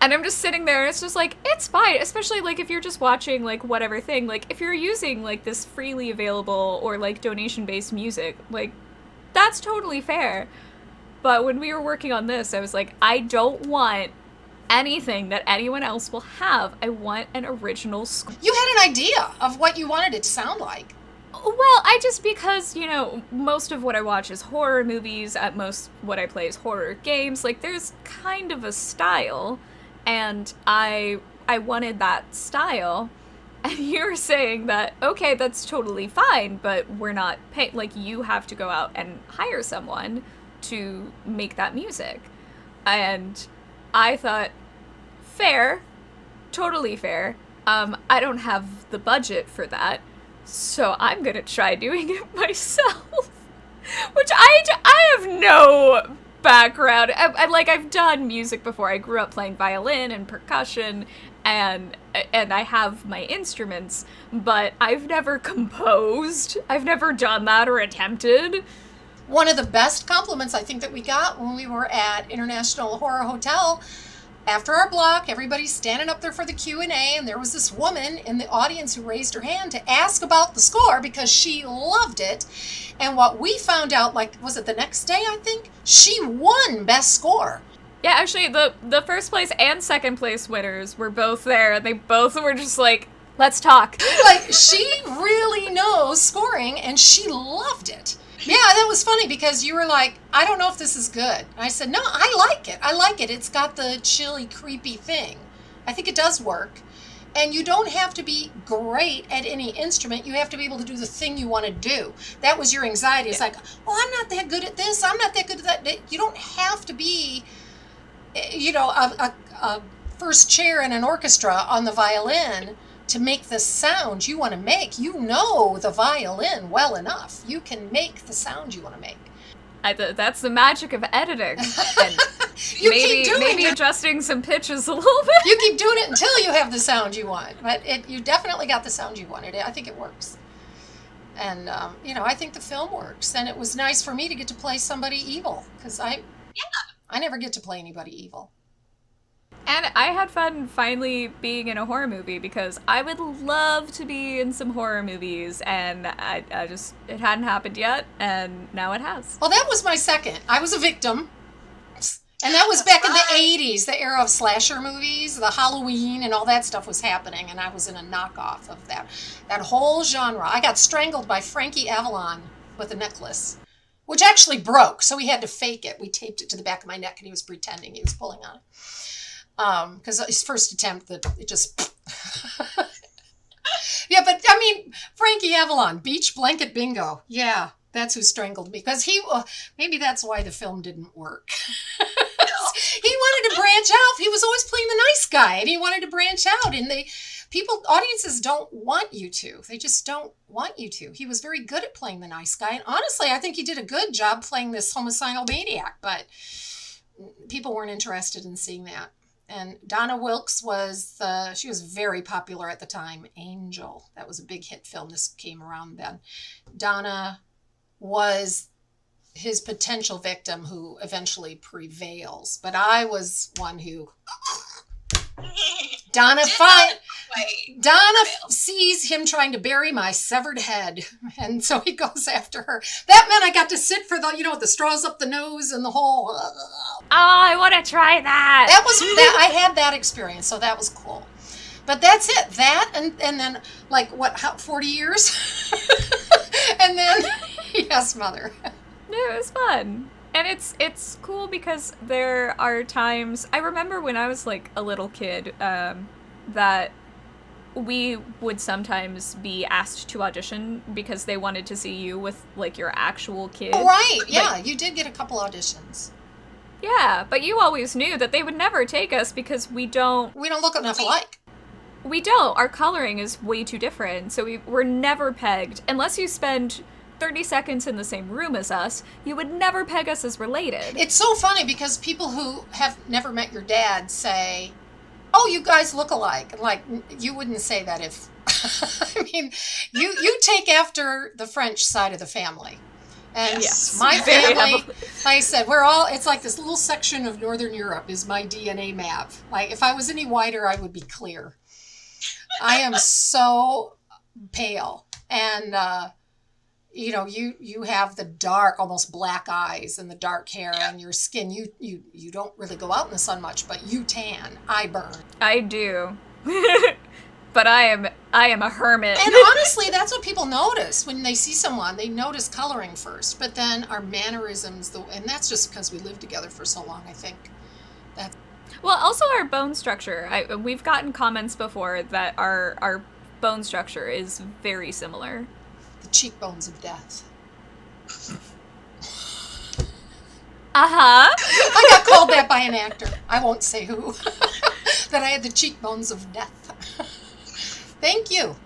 And I'm just sitting there, and it's just like, it's fine. Especially, like, if you're just watching, like, whatever thing. Like, if you're using, like, this freely available or, like, donation-based music, like, that's totally fair. But when we were working on this, I was like, I don't want anything that anyone else will have. I want an original score. You had an idea of what you wanted it to sound like. Well, because, you know, most of what I watch is horror movies. At most, what I play is horror games. Like, there's kind of a style. And I wanted that style, and you were saying that, okay, that's totally fine, but we're not paying, like, you have to go out and hire someone to make that music. And I thought, fair, totally fair. I don't have the budget for that, so I'm gonna try doing it myself. Which I have no background. I've done music before. I grew up playing violin and percussion, and I have my instruments, but I've never composed. I've never done that or attempted. One of the best compliments I think that we got when we were at International Horror Hotel, after our block, everybody's standing up there for the Q&A, and there was this woman in the audience who raised her hand to ask about the score because she loved it. And what we found out, like, was it the next day, I think? She won Best Score. Yeah, actually, the first place and second place winners were both there, and they both were just like, let's talk. Like, she really knows scoring, and she loved it. Yeah, that was funny because you were like, I don't know if this is good. And I said, no, I like it. I like it. It's got the chilly, creepy thing. I think it does work. And you don't have to be great at any instrument. You have to be able to do the thing you want to do. That was your anxiety. It's like, oh, I'm not that good at this. I'm not that good at that. You don't have to be, you know, a first chair in an orchestra on the violin to make the sound you want to make. You know the violin well enough. You can make the sound you want to make. That's the magic of editing. And maybe adjusting some pitches a little bit. You keep doing it until you have the sound you want. But you definitely got the sound you wanted. I think it works. And, you know, I think the film works. And it was nice for me to get to play somebody evil. Because I never get to plplay anybody evil. And I had fun finally being in a horror movie because I would love to be in some horror movies, and I just, it hadn't happened yet, and now it has. Well, that was my second. I was a victim. And that was back in the 80s, the era of slasher movies, the Halloween and all that stuff was happening, and I was in a knockoff of that whole genre. I got strangled by Frankie Avalon with a necklace, which actually broke, so we had to fake it. We taped it to the back of my neck, and he was pretending he was pulling on it. Because his first attempt, that it just... Yeah, but, I mean, Frankie Avalon, Beach Blanket Bingo. Yeah, that's who strangled me. Because maybe that's why the film didn't work. he wanted to branch out. He was always playing the nice guy, and he wanted to branch out. And audiences don't want you to. They just don't want you to. He was very good at playing the nice guy. And honestly, I think he did a good job playing this homicidal maniac, but people weren't interested in seeing that. And Donna Wilkes she was very popular at the time. Angel, that was a big hit film. This came around then. Donna was his potential victim who eventually prevails. But I was one who... Donna sees him trying to bury my severed head, and so he goes after her. That meant I got to sit for the straws up the nose and the whole. Oh, I want to try that. I had that experience, so that was cool. But that's it. That and then 40 years, and then yes, Mother. No, it was fun. And it's cool because there are times, I remember when I was like a little kid, that we would sometimes be asked to audition because they wanted to see you with like your actual kid. Oh, right, yeah, you did get a couple auditions. Yeah, but you always knew that they would never take us because we don't look enough alike. We don't. Our coloring is way too different, so we're never pegged. Unless you spend 30 seconds in the same room as us, you would never peg us as related. It's so funny because people who have never met your dad say, oh, you guys look alike. Like, you wouldn't say that if... I mean, you take after the French side of the family. And yes, my family, like I said, it's like this little section of Northern Europe is my DNA map. Like, if I was any whiter, I would be clear. I am so pale. And, you have the dark, almost black eyes and the dark hair and your skin. You don't really go out in the sun much, but you tan. I burn. I do. But I am a hermit. And honestly, that's what people notice when they see someone. They notice coloring first, but then our mannerisms, and that's just because we lived together for so long, I think. Well, also our bone structure. We've gotten comments before that our bone structure is very similar. The cheekbones of death. I got called that by an actor. I won't say who. That I had the cheekbones of death. Thank you.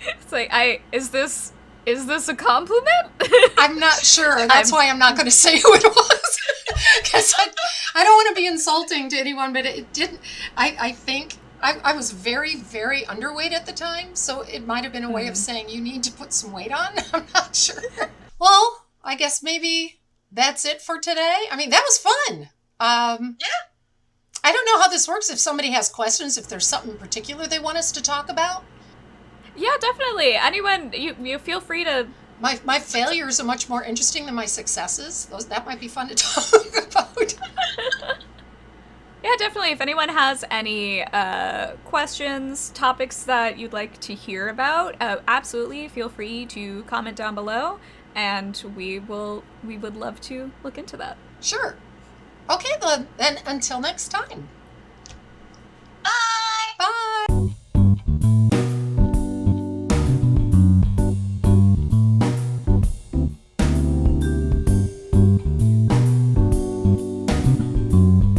It's like, is this a compliment? I'm not sure. That's why I'm not going to say who it was. Because I don't want to be insulting to anyone, but it didn't. I think I was very, very underweight at the time, so it might have been a way of saying you need to put some weight on. I'm not sure. Well, I guess maybe that's it for today. I mean, that was fun. Yeah. I don't know how this works. If somebody has questions, if there's something in particular they want us to talk about. Yeah, definitely. Anyone, you feel free to... My failures are much more interesting than my successes. That might be fun to talk about. Yeah, definitely. If anyone has any questions, topics that you'd like to hear about, absolutely feel free to comment down below, and we would love to look into that. Sure. Okay, then until next time.